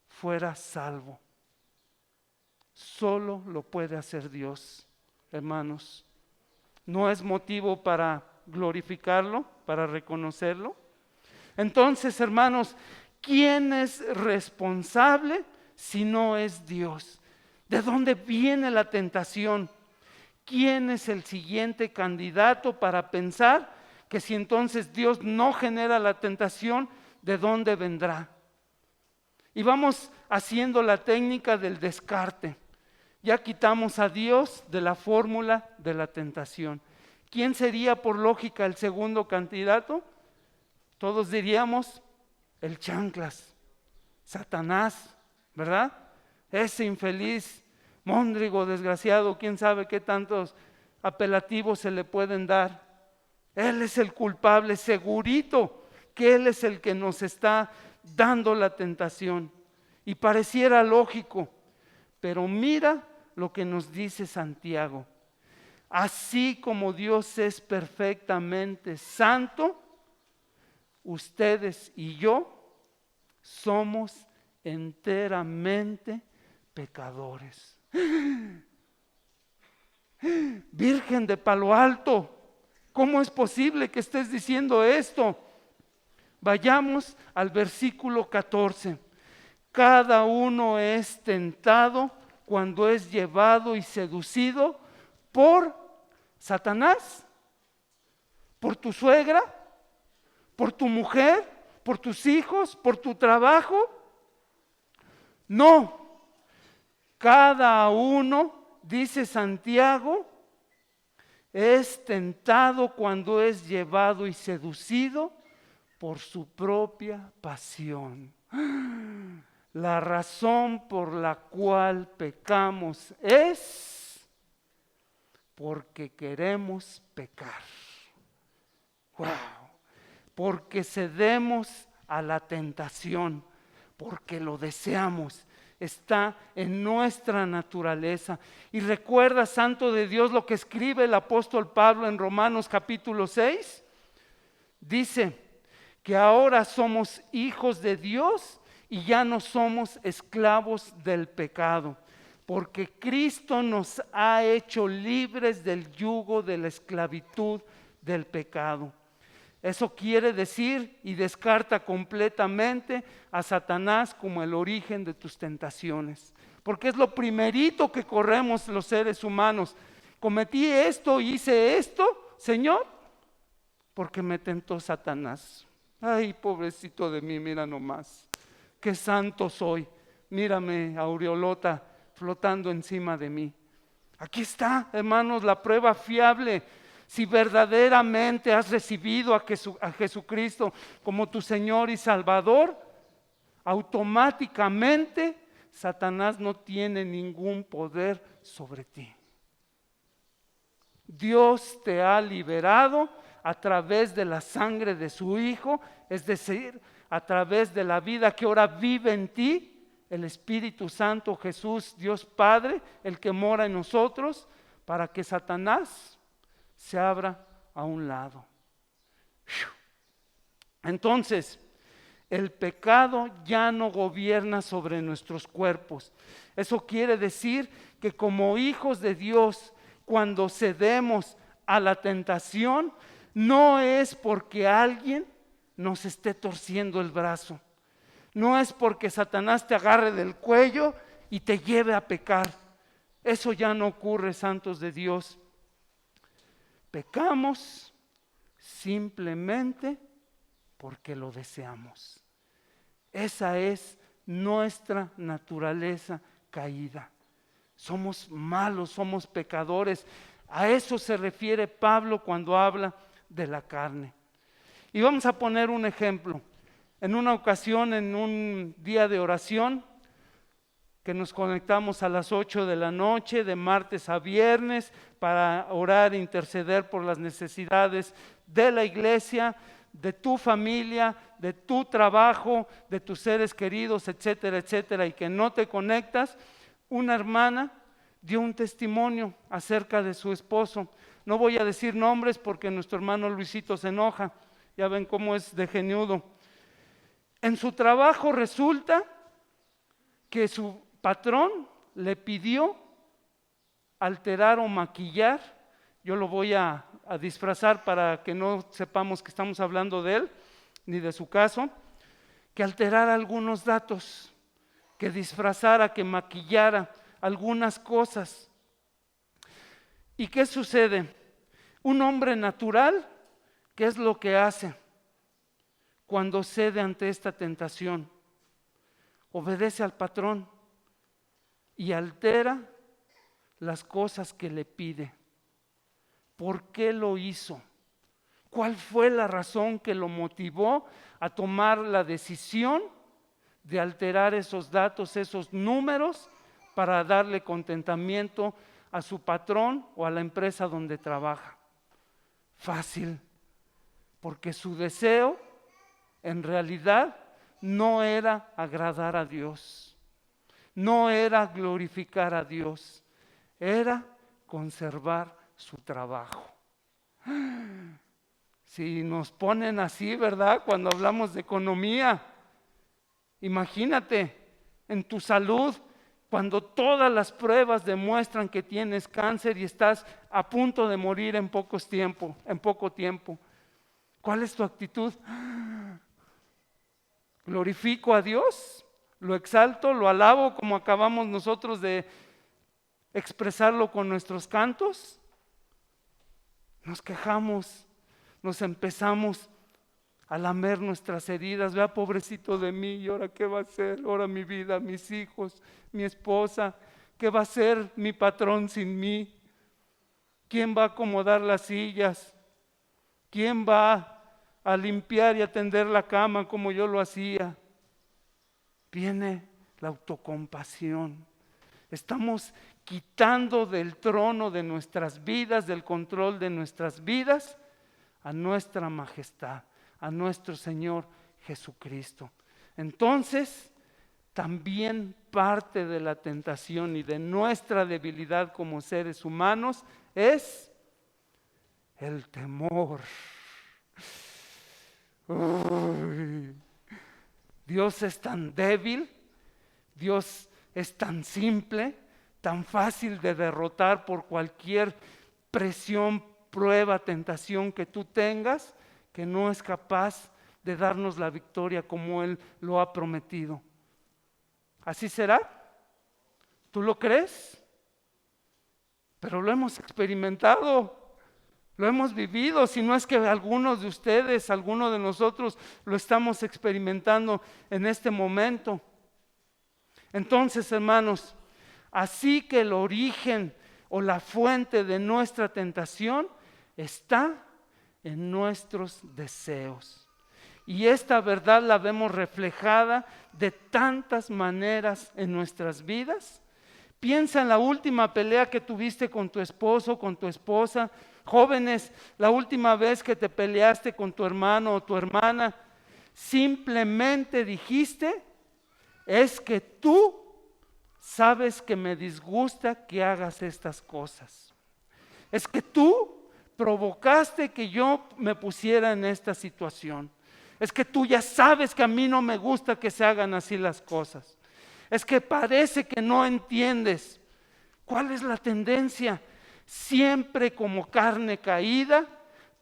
fuera salvo? Solo lo puede hacer Dios, hermanos. ¿No es motivo para glorificarlo, para reconocerlo? Entonces, hermanos, ¿quién es responsable si no es Dios? ¿De dónde viene la tentación? ¿Quién es el siguiente candidato para pensar que si entonces Dios no genera la tentación, ¿de dónde vendrá? Y vamos haciendo la técnica del descarte. Ya quitamos a Dios de la fórmula de la tentación. ¿Quién sería por lógica el segundo candidato? Todos diríamos el chanclas, Satanás, ¿verdad? Ese infeliz, móndrigo, desgraciado, quién sabe qué tantos apelativos se le pueden dar. Él es el culpable, segurito que Él es el que nos está dando la tentación. Y pareciera lógico, pero mira lo que nos dice Santiago. Así como Dios es perfectamente santo, ustedes y yo somos enteramente pecadores. Virgen de Palo Alto, ¿cómo es posible que estés diciendo esto? Vayamos al versículo 14. Cada uno es tentado cuando es llevado y seducido por Satanás, por tu suegra, por tu mujer, por tus hijos, por tu trabajo. No, cada uno, dice Santiago, es tentado cuando es llevado y seducido por su propia pasión. La razón por la cual pecamos es porque queremos pecar. ¡Wow! Porque cedemos a la tentación, porque lo deseamos. Está en nuestra naturaleza. Y recuerda, santo de Dios, lo que escribe el apóstol Pablo en Romanos capítulo 6. Dice que ahora somos hijos de Dios y ya no somos esclavos del pecado, porque Cristo nos ha hecho libres del yugo de la esclavitud del pecado. Eso quiere decir y descarta completamente a Satanás como el origen de tus tentaciones, porque es lo primerito que corremos los seres humanos. Cometí esto, hice esto, Señor, porque me tentó Satanás. Ay, pobrecito de mí, mira nomás, qué santo soy. Mírame, aureolota, flotando encima de mí. Aquí está, hermanos, la prueba fiable. si verdaderamente has recibido a Jesucristo como tu Señor y Salvador, automáticamente Satanás no tiene ningún poder sobre ti. Dios te ha liberado a través de la sangre de su Hijo, es decir, a través de la vida que ahora vive en ti, el Espíritu Santo, Jesús, Dios Padre, el que mora en nosotros, para que Satanás se abra a un lado. Entonces, el pecado ya no gobierna sobre nuestros cuerpos. Eso quiere decir que como hijos de Dios, cuando cedemos a la tentación, no es porque alguien nos esté torciendo el brazo. No es porque Satanás te agarre del cuello y te lleve a pecar. Eso ya no ocurre, santos de Dios. Pecamos simplemente porque lo deseamos. Esa es nuestra naturaleza caída. Somos malos, somos pecadores. A eso se refiere Pablo cuando habla de la carne. Y vamos a poner un ejemplo. En una ocasión, en un día de oración, que nos conectamos a las 8 de la noche, de martes a viernes, para orar e interceder por las necesidades de la iglesia, de tu familia, de tu trabajo, de tus seres queridos, etcétera, etcétera, y que no te conectas, una hermana dio un testimonio acerca de su esposo. No voy a decir nombres porque nuestro hermano Luisito se enoja, ya ven cómo es de geniudo. En su trabajo resulta que su patrón le pidió alterar o maquillar, yo lo voy a disfrazar para que no sepamos que estamos hablando de él, ni de su caso, que alterara algunos datos, que disfrazara, que maquillara algunas cosas. ¿Y qué sucede? Un hombre natural, ¿qué es lo que hace cuando cede ante esta tentación? Obedece al patrón y altera las cosas que le pide. ¿Por qué lo hizo? ¿Cuál fue la razón que lo motivó a tomar la decisión de alterar esos datos, esos números, para darle contentamiento a su patrón o a la empresa donde trabaja? Fácil, porque su deseo en realidad no era agradar a Dios, no era glorificar a Dios, era conservar su trabajo. Si nos ponen así, ¿verdad? Cuando hablamos de economía, imagínate en tu salud, cuando todas las pruebas demuestran que tienes cáncer y estás a punto de morir en poco tiempo. ¿Cuál es tu actitud? ¿Glorifico a Dios? ¿Lo exalto? ¿Lo alabo como acabamos nosotros de expresarlo con nuestros cantos? Nos quejamos, nos empezamos a lamer nuestras heridas. Vea, pobrecito de mí, ¿y ahora qué va a hacer? Ahora mi vida, mis hijos, mi esposa, ¿qué va a hacer mi patrón sin mí? ¿Quién va a acomodar las sillas? ¿Quién va a limpiar y atender la cama como yo lo hacía? Viene la autocompasión. Estamos quitando del trono de nuestras vidas, del control de nuestras vidas, a nuestra majestad, a nuestro Señor Jesucristo. Entonces, también parte de la tentación y de nuestra debilidad como seres humanos es el temor. Uy, Dios es tan débil, Dios es tan simple, tan fácil de derrotar por cualquier presión, prueba, tentación que tú tengas, que no es capaz de darnos la victoria como Él lo ha prometido. ¿Así será? ¿Tú lo crees? Pero lo hemos experimentado, lo hemos vivido, si no es que algunos de ustedes, algunos de nosotros lo estamos experimentando en este momento. Entonces, hermanos, así que el origen o la fuente de nuestra tentación está en nuestros deseos. Y esta verdad la vemos reflejada de tantas maneras en nuestras vidas. Piensa en la última pelea que tuviste con tu esposo, con tu esposa. Jóvenes, la última vez que te peleaste con tu hermano o tu hermana, simplemente dijiste, es que tú sabes que me disgusta que hagas estas cosas. Es que tú provocaste que yo me pusiera en esta situación. Es que tú ya sabes que a mí no me gusta que se hagan así las cosas. Es que parece que no entiendes. ¿Cuál es la tendencia? Siempre como carne caída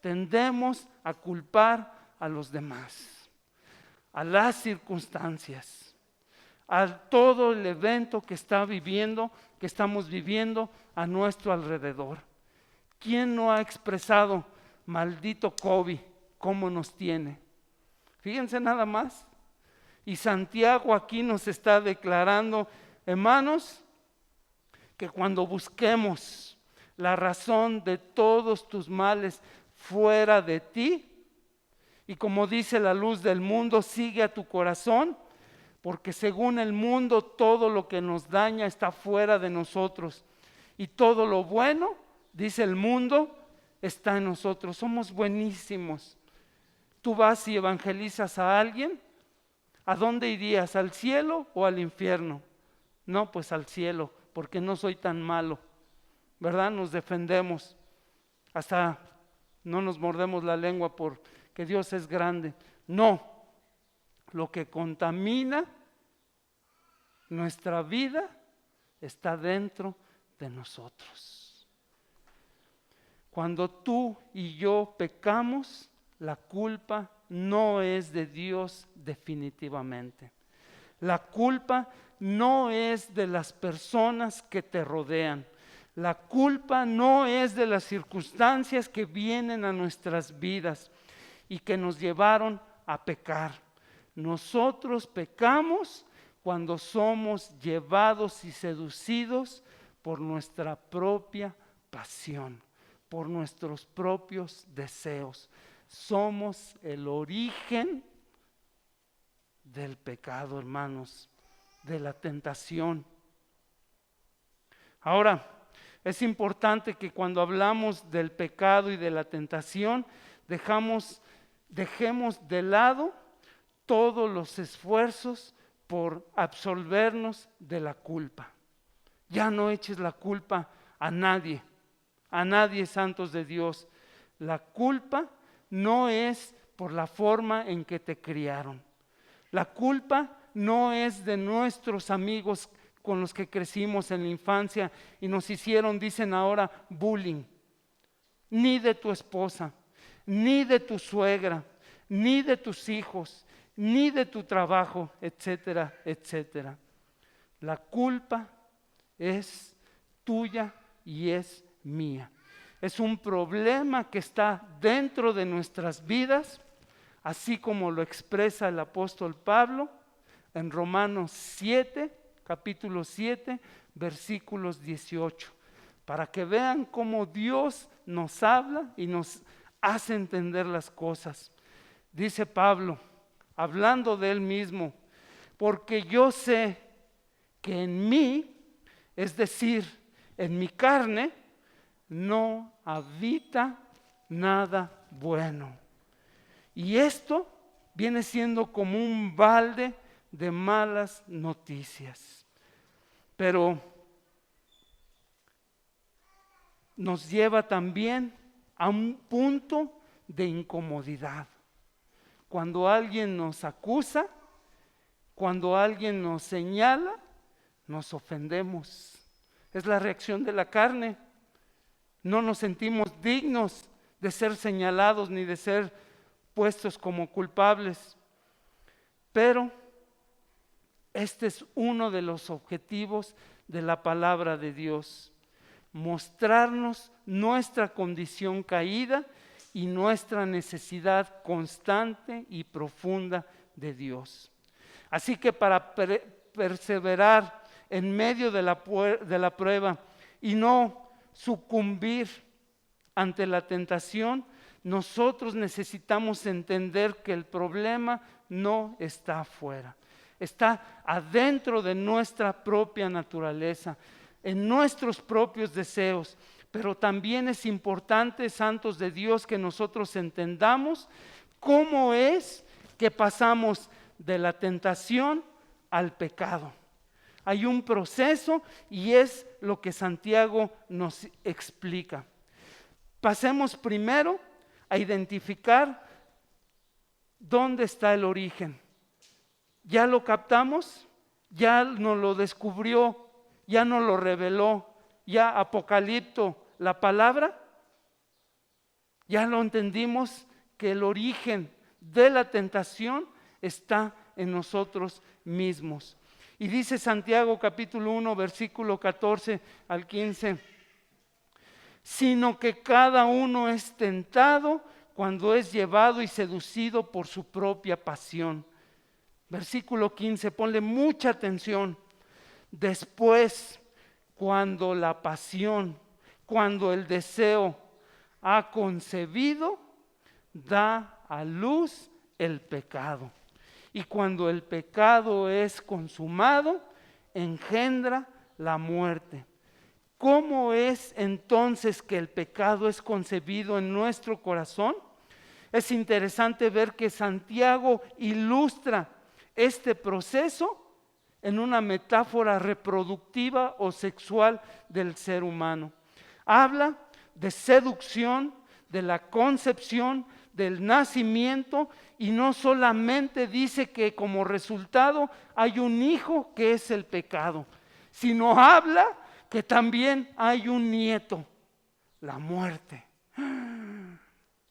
tendemos a culpar a los demás, a las circunstancias, a todo el evento que estamos viviendo a nuestro alrededor. ¿Quién no ha expresado, maldito COVID, cómo nos tiene? Fíjense nada más. Y Santiago aquí nos está declarando, hermanos, que cuando busquemos la razón de todos tus males fuera de ti, y como dice la luz del mundo, sigue a tu corazón, porque según el mundo todo lo que nos daña está fuera de nosotros, y todo lo bueno, dice el mundo, está en nosotros. Somos buenísimos. Tú vas y evangelizas a alguien, ¿a dónde irías? ¿Al cielo o al infierno? No, pues al cielo, porque no soy tan malo, ¿verdad? Nos defendemos, hasta no nos mordemos la lengua porque Dios es grande. No, lo que contamina nuestra vida está dentro de nosotros. Cuando tú y yo pecamos, la culpa no es de Dios definitivamente. La culpa no es de las personas que te rodean. La culpa no es de las circunstancias que vienen a nuestras vidas y que nos llevaron a pecar. Nosotros pecamos cuando somos llevados y seducidos por nuestra propia pasión, por nuestros propios deseos. Somos el origen del pecado, hermanos, de la tentación. Ahora, es importante que cuando hablamos del pecado y de la tentación, dejemos de lado todos los esfuerzos por absolvernos de la culpa. Ya no eches la culpa a nadie, santos de Dios. La culpa no es por la forma en que te criaron. La culpa no es de nuestros amigos con los que crecimos en la infancia y nos hicieron, dicen ahora, bullying. Ni de tu esposa, ni de tu suegra, ni de tus hijos, ni de tu trabajo, etcétera, etcétera. La culpa es tuya y es mía. Es un problema que está dentro de nuestras vidas, así como lo expresa el apóstol Pablo en Romanos 7, capítulo 7, versículos 18, para que vean cómo Dios nos habla y nos hace entender las cosas. Dice Pablo, hablando de él mismo, porque yo sé que en mí, es decir, en mi carne, no habita nada bueno. Y esto viene siendo como un balde de malas noticias. Pero nos lleva también a un punto de incomodidad. Cuando alguien nos acusa, cuando alguien nos señala, nos ofendemos. Es la reacción de la carne. No nos sentimos dignos de ser señalados ni de ser puestos como culpables. Pero este es uno de los objetivos de la palabra de Dios: mostrarnos nuestra condición caída y nuestra necesidad constante y profunda de Dios. Así que para perseverar en medio de la prueba y no sucumbir ante la tentación, nosotros necesitamos entender que el problema no está afuera, está adentro de nuestra propia naturaleza, en nuestros propios deseos. Pero también es importante, santos de Dios, que nosotros entendamos cómo es que pasamos de la tentación al pecado. Hay un proceso y es lo que Santiago nos explica. Pasemos primero a identificar dónde está el origen. ¿Ya lo captamos? ¿Ya nos lo descubrió? ¿Ya nos lo reveló? ¿Ya apocaliptó la palabra? ¿Ya lo entendimos que el origen de la tentación está en nosotros mismos? Y dice Santiago capítulo 1, versículo 14 al 15, sino que cada uno es tentado cuando es llevado y seducido por su propia pasión. Versículo 15, ponle mucha atención. Después, cuando la pasión, cuando el deseo ha concebido, da a luz el pecado. Y cuando el pecado es consumado, engendra la muerte. ¿Cómo es entonces que el pecado es concebido en nuestro corazón? Es interesante ver que Santiago ilustra este proceso en una metáfora reproductiva o sexual del ser humano. Habla de seducción, de la concepción, del nacimiento, y no solamente dice que como resultado hay un hijo que es el pecado, sino habla que también hay un nieto, la muerte.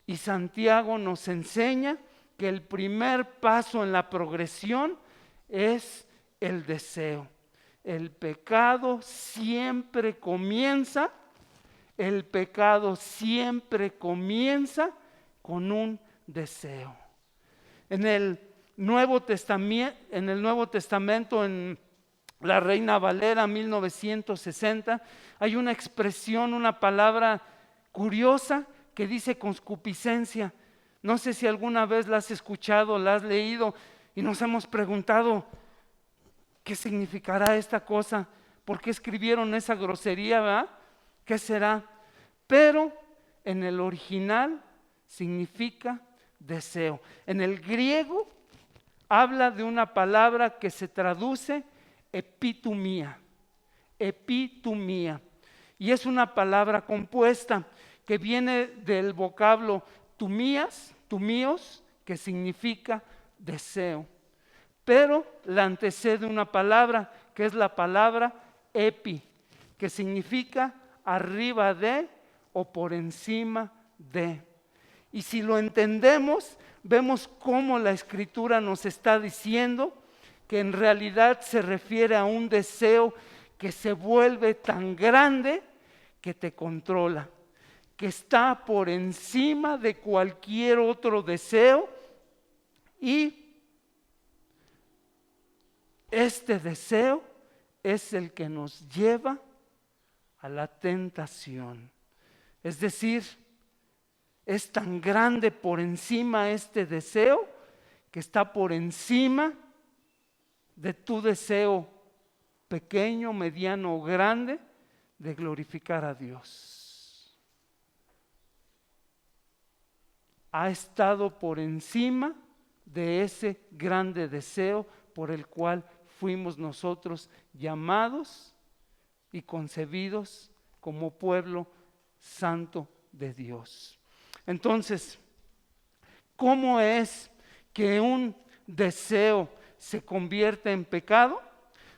Y Santiago nos enseña que el primer paso en la progresión es el deseo. El pecado siempre comienza con un deseo. En el Nuevo Testamento, en la Reina Valera 1960, hay una expresión, una palabra curiosa que dice concupiscencia. No sé si alguna vez la has escuchado, la has leído y nos hemos preguntado, ¿qué significará esta cosa? ¿Por qué escribieron esa grosería, verdad? ¿Qué será? Pero en el original significa deseo. En el griego habla de una palabra que se traduce epitumía. Epitumía. Y es una palabra compuesta que viene del vocablo tumios, que significa deseo. Pero la antecede una palabra que es la palabra epi, que significa arriba de o por encima de. Y si lo entendemos, vemos cómo la Escritura nos está diciendo que en realidad se refiere a un deseo que se vuelve tan grande que te controla, que está por encima de cualquier otro deseo, y este deseo es el que nos lleva a la tentación. Es decir, es tan grande por encima este deseo que está por encima de tu deseo pequeño, mediano o grande de glorificar a Dios. Ha estado por encima de ese grande deseo por el cual fuimos nosotros llamados y concebidos como pueblo santo de Dios. Entonces, ¿cómo es que un deseo se convierte en pecado?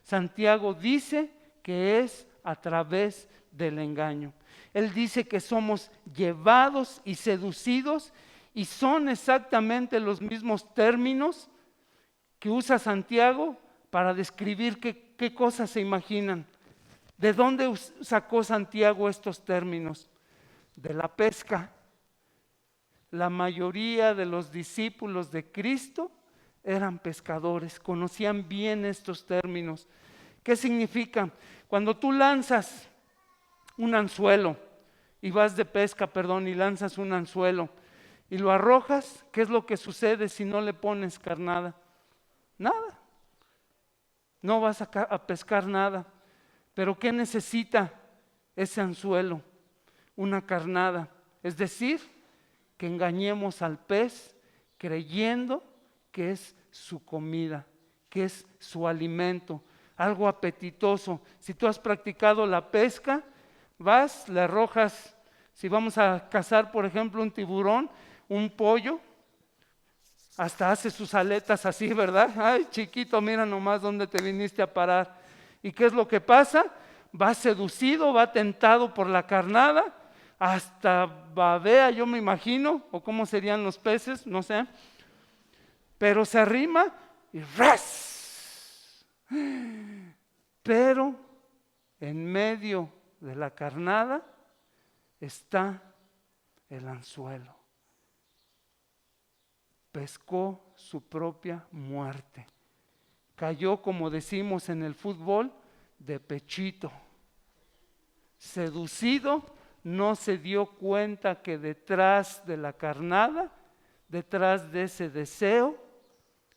Santiago dice que es a través del engaño. Él dice que somos llevados y seducidos, y son exactamente los mismos términos que usa Santiago para describir qué cosas se imaginan. ¿De dónde sacó Santiago estos términos? De la pesca. La mayoría de los discípulos de Cristo eran pescadores, conocían bien estos términos. ¿Qué significa? Cuando tú lanzas un anzuelo y vas de pesca, y lanzas un anzuelo y lo arrojas, ¿qué es lo que sucede si no le pones carnada? Nada. No vas a pescar nada. Pero ¿qué necesita ese anzuelo? Una carnada. Es decir, que engañemos al pez creyendo que es su comida, que es su alimento, algo apetitoso. Si tú has practicado la pesca, vas, le arrojas, si vamos a cazar, por ejemplo, un tiburón, un pollo, hasta hace sus aletas así, ¿verdad? Ay, chiquito, mira nomás dónde te viniste a parar. ¿Y qué es lo que pasa? Va seducido, va tentado por la carnada, hasta babea, yo me imagino, o cómo serían los peces, no sé, pero se arrima y ¡ras! Pero en medio de la carnada está el anzuelo. Pescó su propia muerte. Cayó, como decimos en el fútbol, de pechito. Seducido, no se dio cuenta que detrás de la carnada, detrás de ese deseo,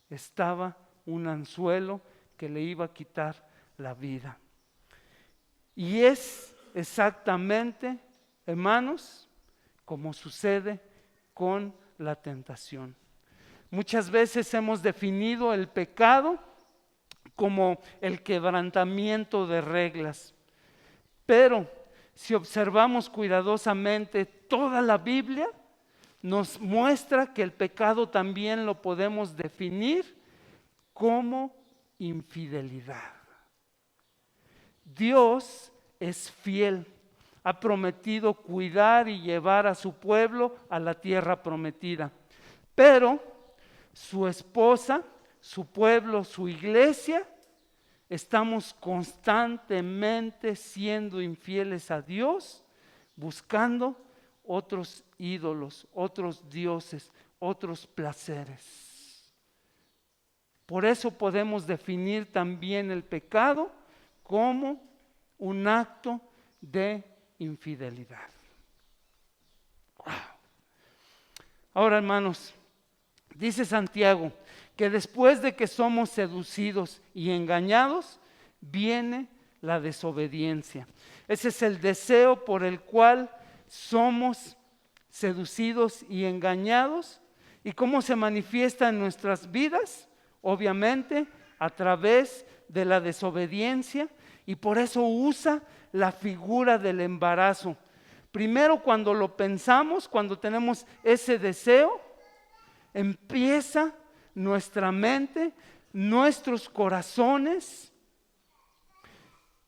estaba un anzuelo que le iba a quitar la vida. Y es exactamente, hermanos, como sucede con la tentación. Muchas veces hemos definido el pecado como el quebrantamiento de reglas, pero si observamos cuidadosamente toda la Biblia, nos muestra que el pecado también lo podemos definir como infidelidad. Dios es fiel, ha prometido cuidar y llevar a su pueblo a la tierra prometida, pero su esposa, su pueblo, su iglesia, estamos constantemente siendo infieles a Dios, buscando otros ídolos, otros dioses, otros placeres. Por eso podemos definir también el pecado como un acto de infidelidad. Wow. Ahora, hermanos, dice Santiago que después de que somos seducidos y engañados, viene la desobediencia. Ese es el deseo por el cual somos seducidos y engañados. ¿Y cómo se manifiesta en nuestras vidas? Obviamente a través de la desobediencia, y por eso usa la figura del embarazo. Primero, cuando lo pensamos, cuando tenemos ese deseo, empieza nuestra mente, nuestros corazones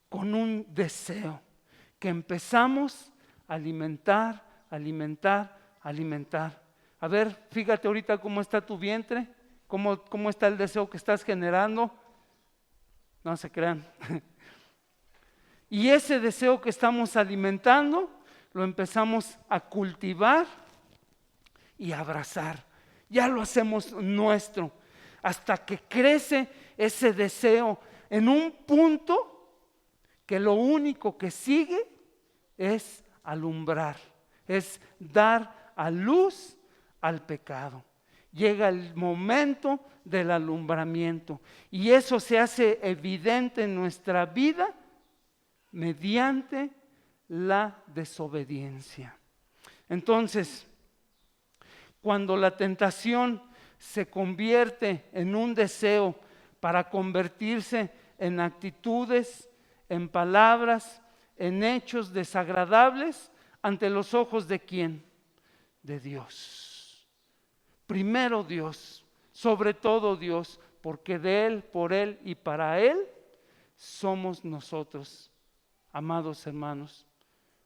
con un deseo que empezamos a alimentar. A ver, fíjate ahorita cómo está tu vientre, cómo está el deseo que estás generando. No se crean. Y ese deseo que estamos alimentando, lo empezamos a cultivar y a abrazar. Ya lo hacemos nuestro, hasta que crece ese deseo en un punto que lo único que sigue es alumbrar, es dar a luz al pecado. Llega el momento del alumbramiento y eso se hace evidente en nuestra vida mediante la desobediencia. Entonces, cuando la tentación se convierte en un deseo para convertirse en actitudes, en palabras, en hechos desagradables, ante los ojos ¿de quién? De Dios. Primero Dios, sobre todo Dios, porque de Él, por Él y para Él somos nosotros, amados hermanos.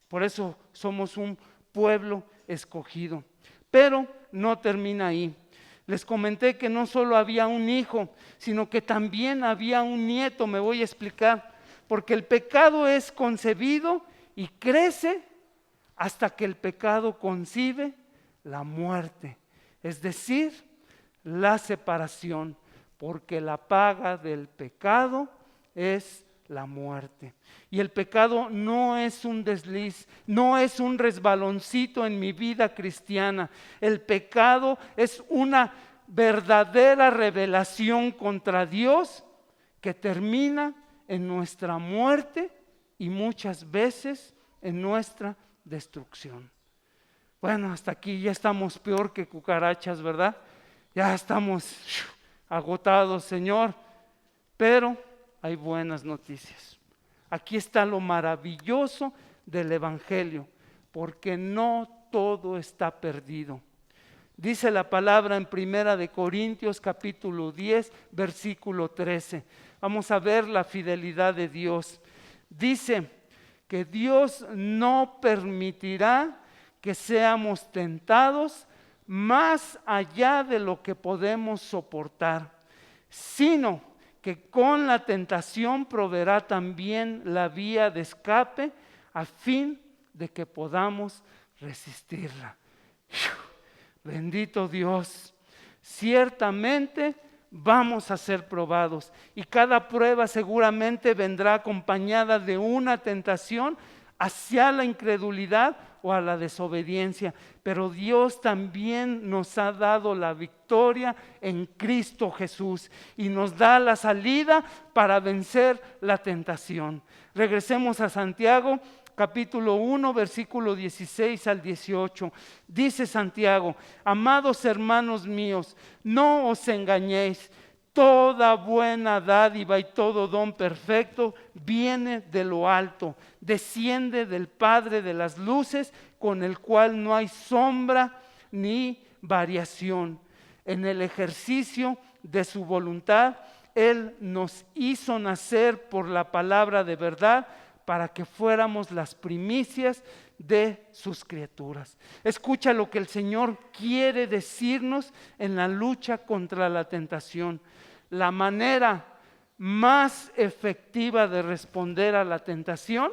Por eso somos un pueblo escogido. Pero no termina ahí. Les comenté que no solo había un hijo, sino que también había un nieto. Me voy a explicar. Porque el pecado es concebido y crece hasta que el pecado concibe la muerte. Es decir, la separación. Porque la paga del pecado es la muerte. Y el pecado no es un desliz, no es un resbaloncito en mi vida cristiana. El pecado es una verdadera rebelación contra Dios que termina en nuestra muerte y muchas veces en nuestra destrucción. Bueno, hasta aquí ya estamos peor que cucarachas, ¿verdad? Ya estamos agotados, Señor, pero hay buenas noticias. Aquí está lo maravilloso del Evangelio, porque no todo está perdido. Dice la palabra en 1 Corintios capítulo 10, versículo 13. Vamos a ver la fidelidad de Dios. Dice que Dios no permitirá que seamos tentados más allá de lo que podemos soportar, sino que con la tentación proveerá también la vía de escape a fin de que podamos resistirla. Bendito Dios, ciertamente vamos a ser probados y cada prueba seguramente vendrá acompañada de una tentación hacia la incredulidad o a la desobediencia, pero Dios también nos ha dado la victoria en Cristo Jesús y nos da la salida para vencer la tentación. Regresemos a Santiago capítulo 1, versículo 16 al 18. Dice Santiago: amados hermanos míos, no os engañéis. Toda buena dádiva y todo don perfecto viene de lo alto, desciende del Padre de las luces, con el cual no hay sombra ni variación. En el ejercicio de su voluntad, Él nos hizo nacer por la palabra de verdad, para que fuéramos las primicias de sus criaturas. Escucha lo que el Señor quiere decirnos en la lucha contra la tentación. La manera más efectiva de responder a la tentación,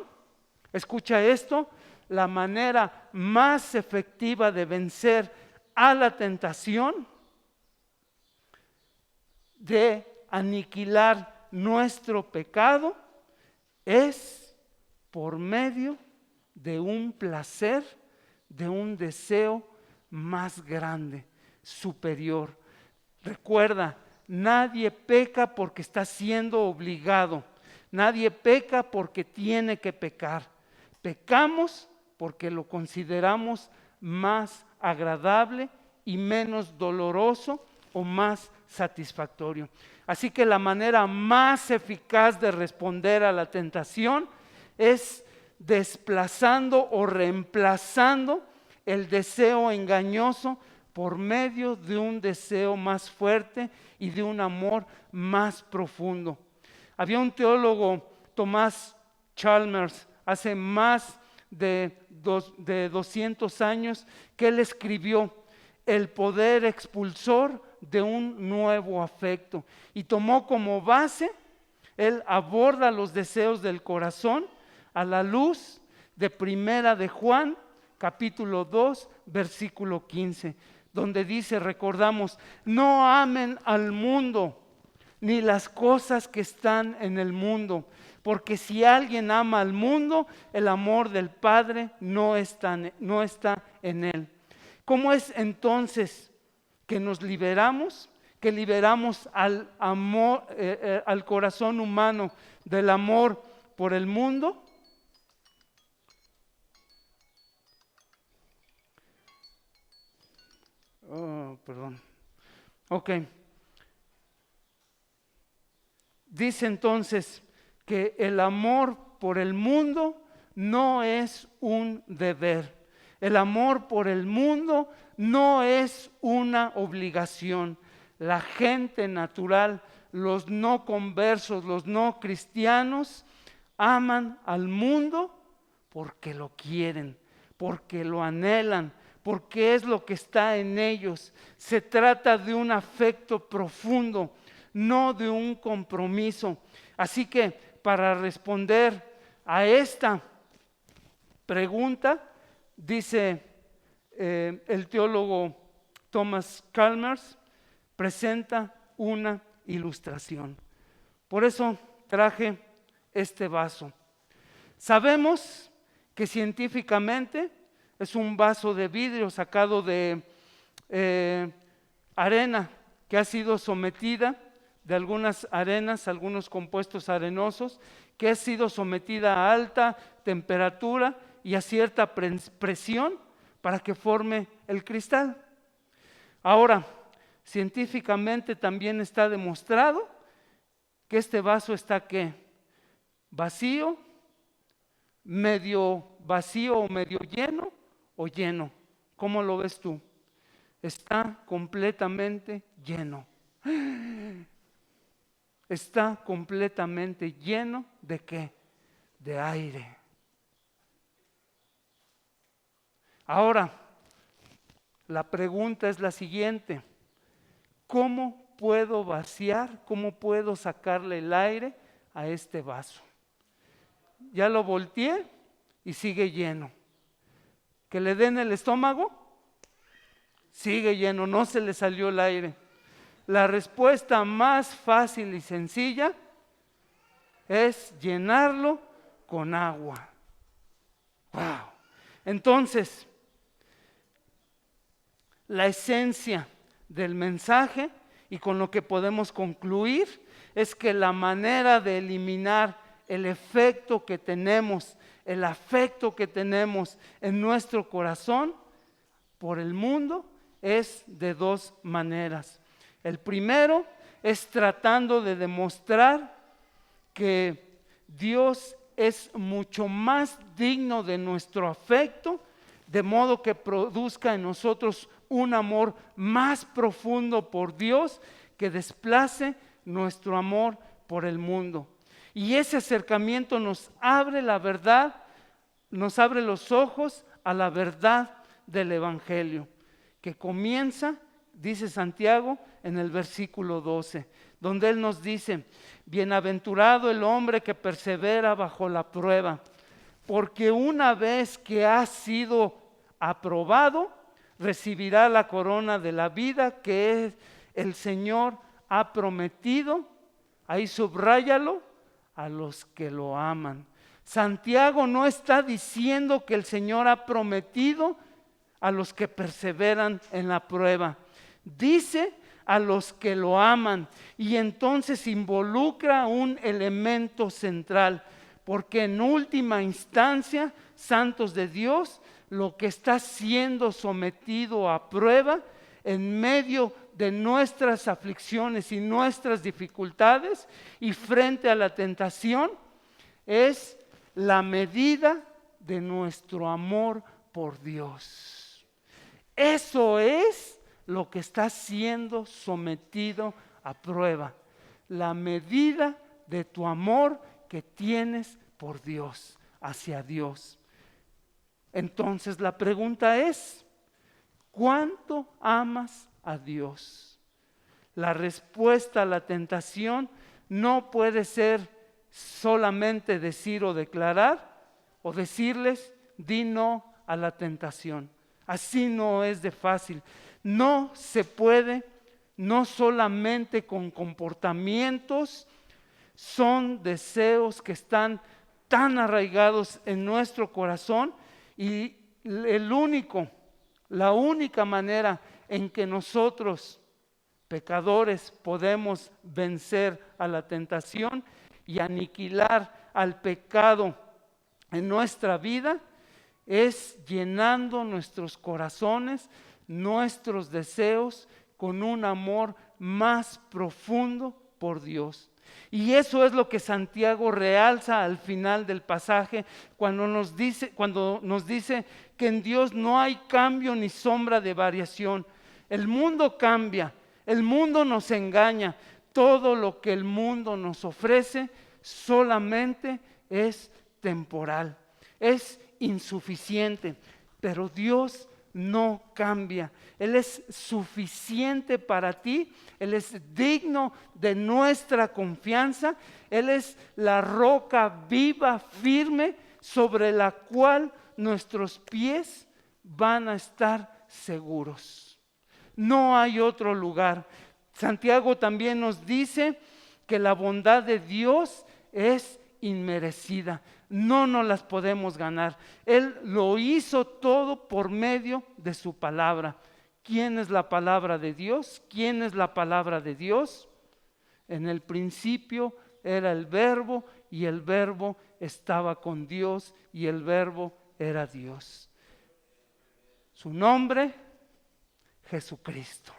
escucha esto, la manera más efectiva de vencer a la tentación, de aniquilar nuestro pecado, es por medio de un placer, de un deseo más grande, superior. Recuerda, nadie peca porque está siendo obligado. Nadie peca porque tiene que pecar. Pecamos porque lo consideramos más agradable y menos doloroso o más satisfactorio. Así que la manera más eficaz de responder a la tentación es desplazando o reemplazando el deseo engañoso por medio de un deseo más fuerte y de un amor más profundo. Había un teólogo, Thomas Chalmers, hace más de 200 años, que él escribió El poder expulsor de un nuevo afecto, y tomó como base, él aborda los deseos del corazón a la luz de 1 de Juan, capítulo 2, versículo 15, donde dice, recordamos, no amen al mundo ni las cosas que están en el mundo, porque si alguien ama al mundo, el amor del Padre no está en él. ¿Cómo es entonces que nos liberamos? Que liberamos al amor, al corazón humano del amor por el mundo. Ok. Dice entonces que el amor por el mundo no es un deber. El amor por el mundo no es una obligación. La gente natural, los no conversos, los no cristianos, aman al mundo porque lo quieren, porque lo anhelan, porque es lo que está en ellos. Se trata de un afecto profundo, no de un compromiso. Así que para responder a esta pregunta, dice el teólogo Thomas Chalmers, presenta una ilustración. Por eso traje este vaso? Sabemos que científicamente es un vaso de vidrio sacado de arena que ha sido sometida, de algunas arenas, algunos compuestos arenosos, que ha sido sometida a alta temperatura y a cierta presión para que forme el cristal. Ahora, científicamente también está demostrado que este vaso está ¿qué? Vacío, medio vacío o medio lleno o lleno. ¿Cómo lo ves tú? Está completamente lleno. Está completamente lleno ¿de qué? De aire. Ahora, la pregunta es la siguiente: ¿cómo puedo vaciar, cómo puedo sacarle el aire a este vaso? Ya lo volteé y sigue lleno. ¿Que le den el estómago? Sigue lleno, no se le salió el aire. La respuesta más fácil y sencilla es llenarlo con agua. ¡Wow! Entonces, la esencia del mensaje y con lo que podemos concluir es que la manera de eliminar el efecto que tenemos, el afecto que tenemos en nuestro corazón por el mundo es de dos maneras. El primero es tratando de demostrar que Dios es mucho más digno de nuestro afecto, de modo que produzca en nosotros un amor más profundo por Dios que desplace nuestro amor por el mundo. Y ese acercamiento nos abre la verdad, nos abre los ojos a la verdad del Evangelio, que comienza, dice Santiago, en el versículo 12, donde él nos dice: bienaventurado el hombre que persevera bajo la prueba, porque una vez que ha sido aprobado, recibirá la corona de la vida que el Señor ha prometido, ahí subráyalo, a los que lo aman. Santiago no está diciendo que el Señor ha prometido a los que perseveran en la prueba, dice a los que lo aman, y entonces involucra un elemento central, porque en última instancia, santos de Dios, lo que está siendo sometido a prueba en medio de nuestras aflicciones y nuestras dificultades y frente a la tentación es la medida de nuestro amor por Dios. Eso es lo que está siendo sometido a prueba, la medida de tu amor que tienes por Dios, hacia Dios. Entonces la pregunta es: ¿cuánto amas a Dios? La respuesta a la tentación no puede ser solamente decir o declarar o decirles: di no a la tentación. Así no es de fácil. No se puede, no solamente con comportamientos, son deseos que están tan arraigados en nuestro corazón, y la única manera en que nosotros, pecadores, podemos vencer a la tentación y aniquilar al pecado en nuestra vida es llenando nuestros corazones, nuestros deseos con un amor más profundo por Dios. Y eso es lo que Santiago realza al final del pasaje cuando nos dice que en Dios no hay cambio ni sombra de variación. El mundo cambia, el mundo nos engaña, todo lo que el mundo nos ofrece solamente es temporal, es insuficiente, pero Dios no cambia. Él es suficiente para ti, Él es digno de nuestra confianza, Él es la roca viva, firme, sobre la cual nuestros pies van a estar seguros. No hay otro lugar. Santiago también nos dice que la bondad de Dios es inmerecida. No nos las podemos ganar. Él lo hizo todo por medio de su palabra. ¿Quién es la palabra de Dios? ¿Quién es la palabra de Dios? En el principio era el Verbo, y el Verbo estaba con Dios, y el Verbo era Dios. Su nombre, Jesucristo.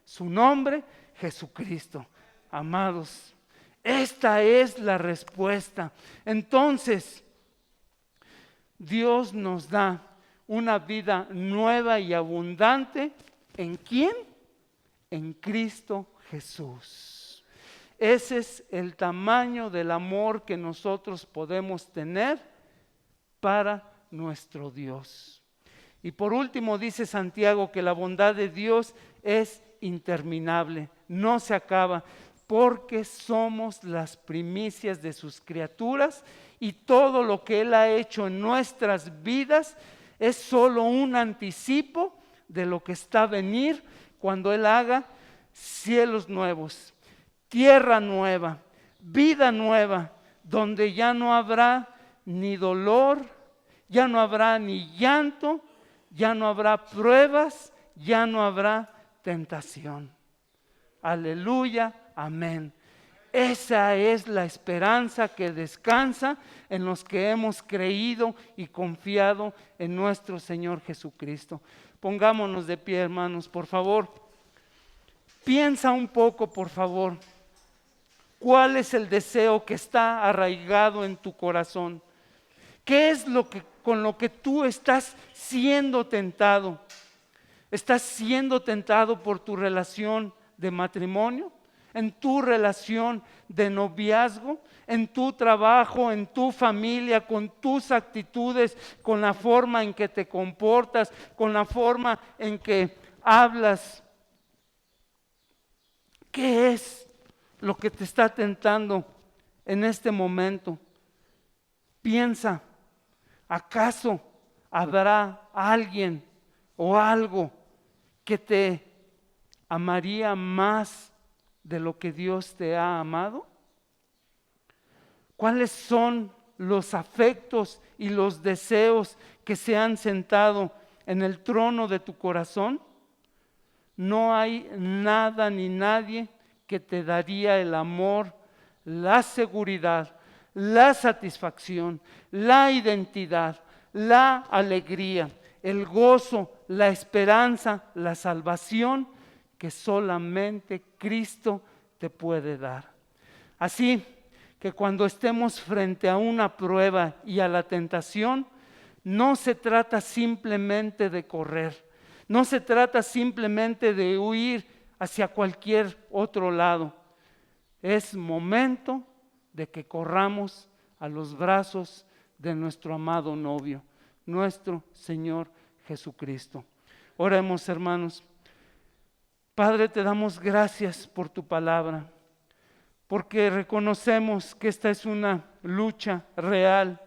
Su nombre, Jesucristo. Amados, esta es la respuesta. Entonces, Dios nos da una vida nueva y abundante. ¿En quién? En Cristo Jesús. Ese es el tamaño del amor que nosotros podemos tener para nuestro Dios. Y por último dice Santiago que la bondad de Dios es interminable, no se acaba, porque somos las primicias de sus criaturas, y todo lo que Él ha hecho en nuestras vidas es solo un anticipo de lo que está a venir cuando Él haga cielos nuevos, tierra nueva, vida nueva, donde ya no habrá ni dolor, ya no habrá ni llanto, ya no habrá pruebas, ya no habrá tentación. Aleluya, amén. Esa es la esperanza que descansa en los que hemos creído y confiado en nuestro Señor Jesucristo. Pongámonos de pie, hermanos, por favor. Piensa un poco, por favor. ¿Cuál es el deseo que está arraigado en tu corazón? ¿Qué es con lo que tú estás siendo tentado? ¿Estás siendo tentado por tu relación de matrimonio? ¿En tu relación de noviazgo? ¿En tu trabajo? ¿En tu familia? ¿Con tus actitudes? ¿Con la forma en que te comportas? ¿Con la forma en que hablas? ¿Qué es lo que te está tentando en este momento? Piensa, ¿acaso habrá alguien o algo que te amaría más de lo que Dios te ha amado? ¿Cuáles son los afectos y los deseos que se han sentado en el trono de tu corazón? No hay nada ni nadie que te daría el amor, la seguridad, la satisfacción, la identidad, la alegría, el gozo, la esperanza, la salvación que solamente Cristo te puede dar. Así que cuando estemos frente a una prueba y a la tentación, no se trata simplemente de correr, no se trata simplemente de huir hacia cualquier otro lado. Es momento de que corramos a los brazos de nuestro amado novio, nuestro Señor Jesucristo. Oremos, hermanos. Padre, te damos gracias por tu palabra, porque reconocemos que esta es una lucha real,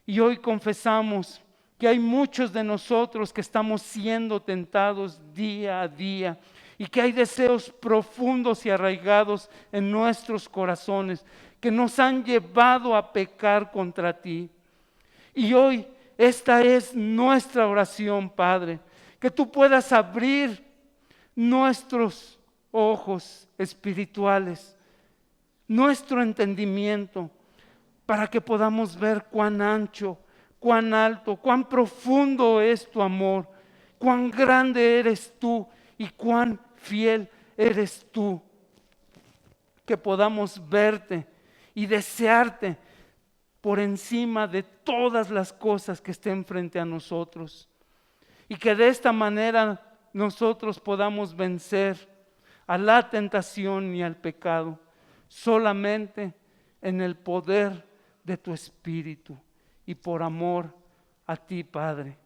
y hoy confesamos que hay muchos de nosotros que estamos siendo tentados día a día, y que hay deseos profundos y arraigados en nuestros corazones que nos han llevado a pecar contra ti. Y hoy esta es nuestra oración, Padre, que tú puedas abrir nuestros ojos espirituales, nuestro entendimiento, para que podamos ver cuán ancho, cuán alto, cuán profundo es tu amor, cuán grande eres tú y cuán fiel eres tú. Que podamos verte y desearte por encima de todas las cosas que estén frente a nosotros, y que de esta manera nosotros podamos vencer a la tentación y al pecado solamente en el poder de tu Espíritu y por amor a ti, Padre.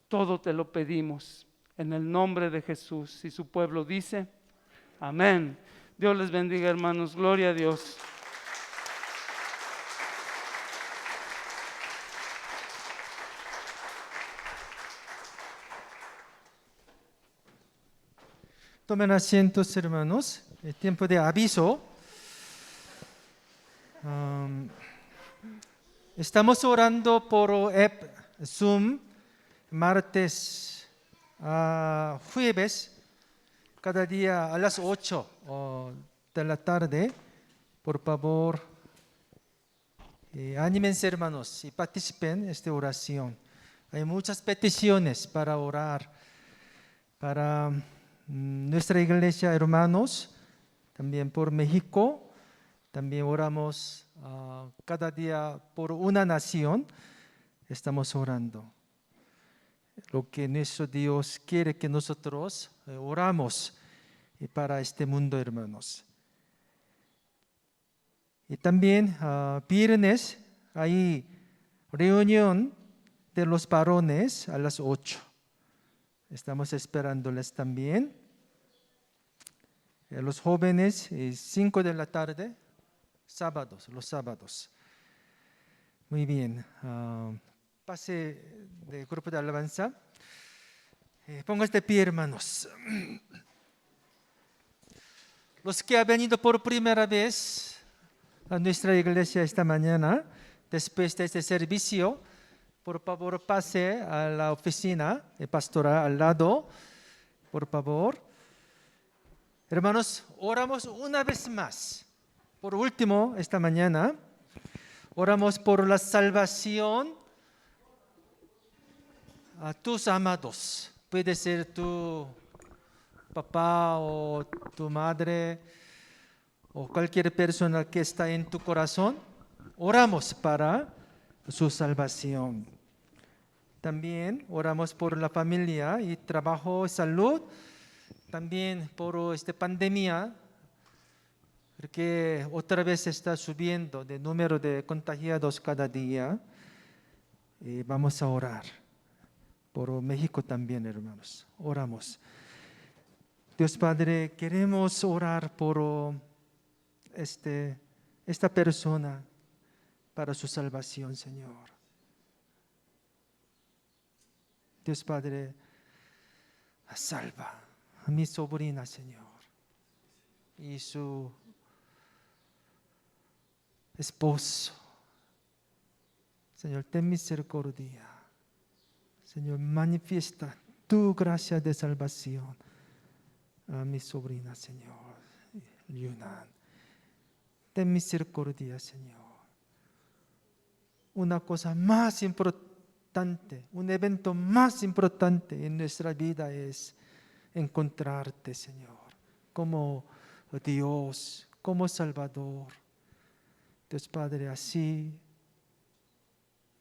Todo te lo pedimos en el nombre de Jesús, y su pueblo dice amén. Dios les bendiga, hermanos. Gloria a Dios. Tomen asientos, hermanos. El tiempo de aviso. Estamos orando por Zoom martes a jueves, cada día a las 8 de la tarde. Por favor, anímense hermanos y participen en esta oración. Hay muchas peticiones para orar para nuestra iglesia, hermanos, también por México. También oramos cada día por una nación. Estamos orando. Lo que nuestro Dios quiere que nosotros oramos para este mundo, hermanos. Y también viernes hay reunión de los varones a las 8. Estamos esperándoles también. Los jóvenes 5 de la tarde. Los sábados. Muy bien. Pase del grupo de alabanza. Pónganse de pie, hermanos. Los que han venido por primera vez a nuestra iglesia esta mañana, después de este servicio, por favor pase a la oficina de pastoral al lado, por favor. Hermanos, oramos una vez más. Por último, esta mañana, oramos por la salvación a tus amados. Puede ser tu papá o tu madre o cualquier persona que está en tu corazón. Oramos para su salvación. También oramos por la familia y trabajo y salud. También por esta pandemia, porque otra vez está subiendo el número de contagiados cada día. Vamos a orar por México también, hermanos. Oramos. Dios Padre, queremos orar por esta persona para su salvación, Señor. Dios Padre, salva a mi sobrina, Señor, y su esposo. Señor, ten misericordia. Señor, manifiesta tu gracia de salvación a mi sobrina, Señor, Yunan. Ten misericordia, Señor. Una cosa más importante, un evento más importante en nuestra vida es encontrarte, Señor, como Dios, como Salvador. Dios Padre, así,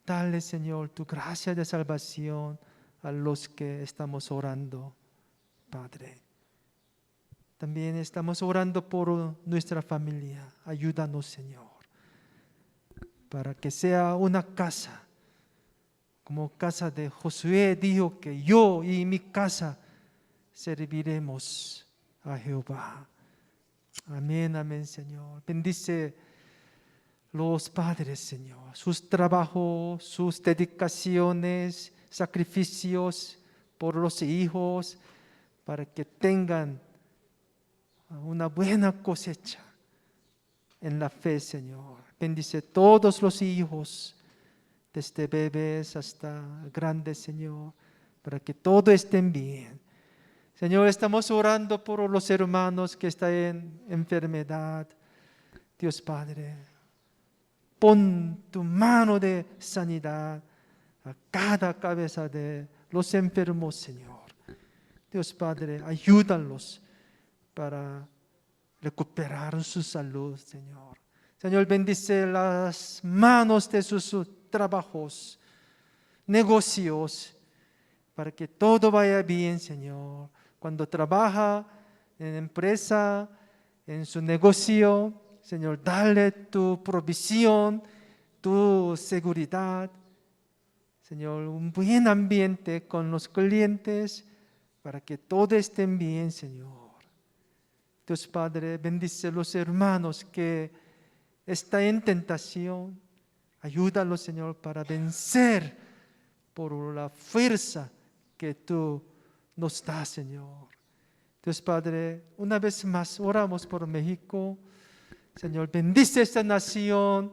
dale, Señor, tu gracia de salvación a los que estamos orando, Padre. También estamos orando por nuestra familia. Ayúdanos, Señor, para que sea una casa, como casa de Josué dijo que yo y mi casa serviremos a Jehová. Amén, amén, Señor. Bendice los padres, Señor, sus trabajos, sus dedicaciones, sacrificios por los hijos, para que tengan una buena cosecha en la fe, Señor. Bendice todos los hijos, desde bebés hasta grandes, Señor, para que todo estén bien. Señor, estamos orando por los hermanos que están en enfermedad. Dios Padre, pon tu mano de sanidad a cada cabeza de los enfermos, Señor. Dios Padre, ayúdalos para recuperar su salud, Señor. Señor, bendice las manos de sus trabajos, negocios, para que todo vaya bien, Señor. Cuando trabaja en empresa, en su negocio, Señor, dale tu provisión, tu seguridad. Señor, un buen ambiente con los clientes para que todo esté bien, Señor. Dios Padre, bendice a los hermanos que están en tentación. Ayúdalos, Señor, para vencer por la fuerza que tú nos das, Señor. Dios Padre, una vez más oramos por México. Señor, bendice esta nación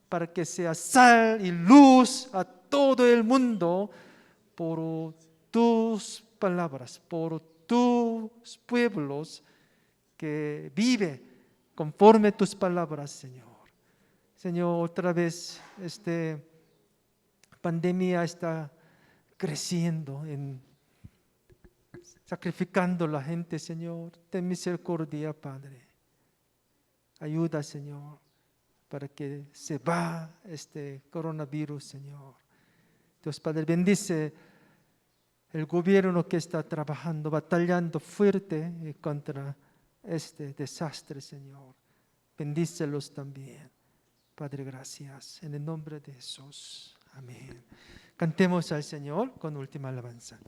para que sea sal y luz a todo el mundo por tus palabras, por tus pueblos que vive conforme a tus palabras, Señor. Señor, otra vez esta pandemia está creciendo, sacrificando a la gente, Señor. Ten misericordia, Padre. Ayuda, Señor, para que se va este coronavirus, Señor. Dios Padre, bendice el gobierno que está trabajando, batallando fuerte contra este desastre, Señor. Bendícelos también. Padre, gracias. En el nombre de Jesús. Amén. Cantemos al Señor con última alabanza.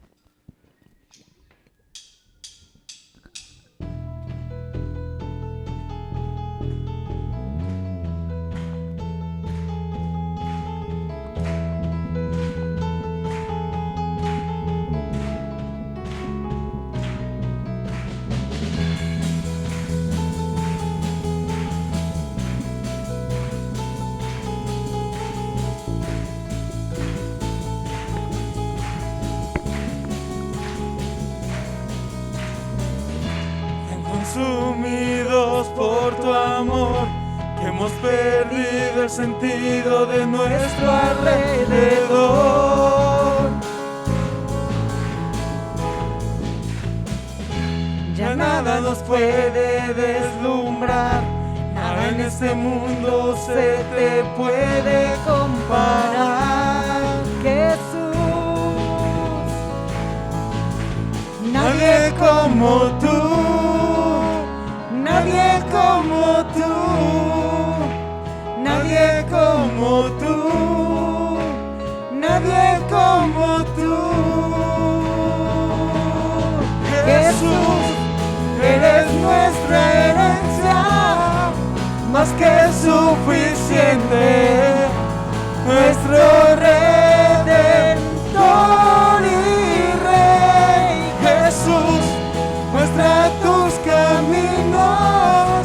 Consumidos por tu amor, que hemos perdido el sentido de nuestro alrededor. Ya nada nos puede deslumbrar, nada en este mundo se te puede comparar. Jesús, Nadie como tú, nadie como tú, nadie como tú, nadie como tú. Jesús, eres nuestra herencia, más que suficiente, nuestro Redentor y Rey. Jesús, muestra tus caminos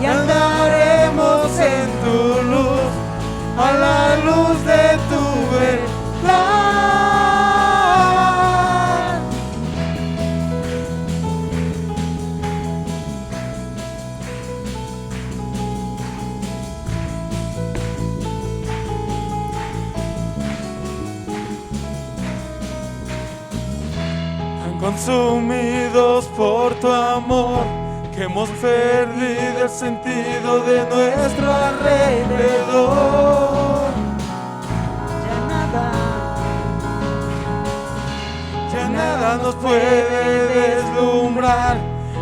y andaremos en tu luz, a la luz de tu verdad. Consumidos por tu amor, que hemos perdido el sentido de nuestro alrededor. Ya nada nos puede deslumbrar,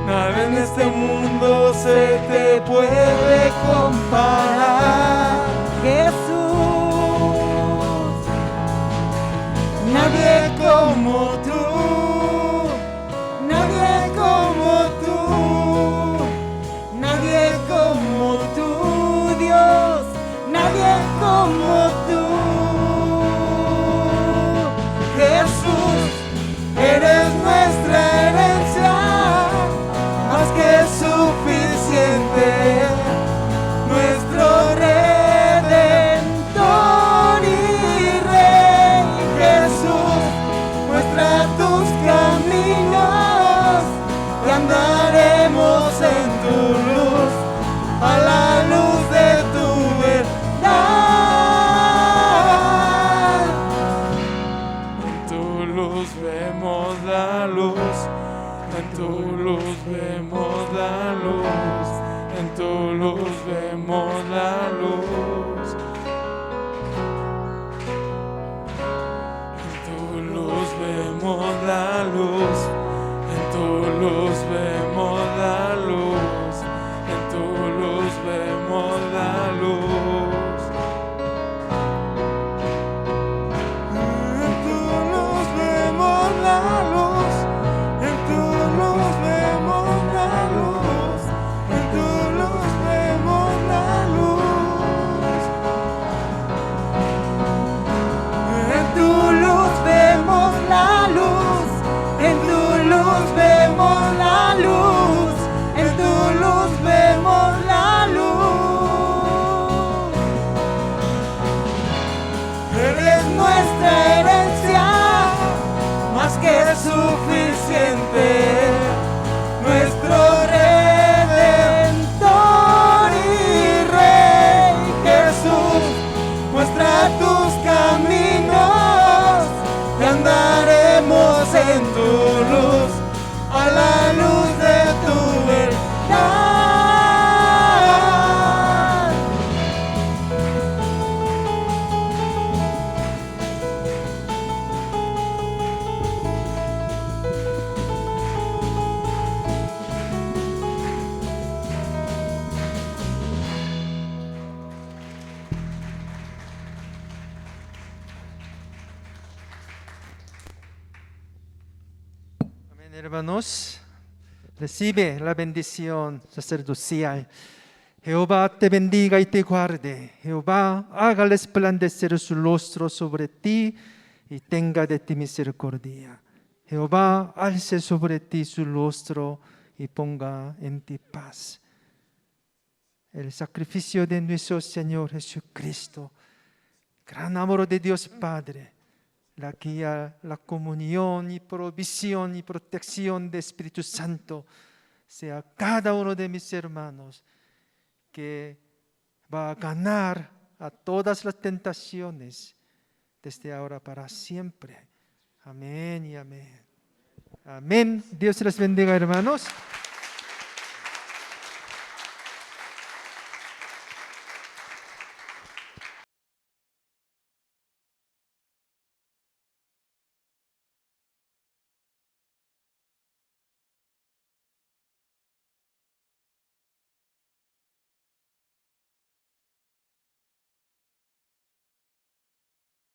nada en este mundo se te puede comparar. Jesús, Nadie como tú, nadie como tú, nadie como tú, Dios, nadie como tú. Jesús, eres nuestra herencia, más que suficiente, nuestro Redentor y Rey. Jesús, muestra tus caminos y andaremos en tu luz, a la luz de tu verdad. En tu luz vemos la luz, en tu luz vemos la luz, en tu luz vemos la luz. En tu luz vemos la luz, en tu luz vemos la luz, en tu luz vemos la luz. En tu luz vemos la luz, en tu luz vemos la luz, en tu luz vemos la luz. Hermanos, recibe la bendición sacerdotal. Jehová te bendiga y te guarde. Jehová haga resplandecer su rostro sobre ti y tenga de ti misericordia. Jehová alce sobre ti su rostro y ponga en ti paz. El sacrificio de nuestro Señor Jesucristo, gran amor de Dios Padre, la guía, la comunión y provisión y protección del Espíritu Santo sea cada uno de mis hermanos que va a ganar a todas las tentaciones desde ahora para siempre. Amén y amén. Amén. Dios les bendiga, hermanos.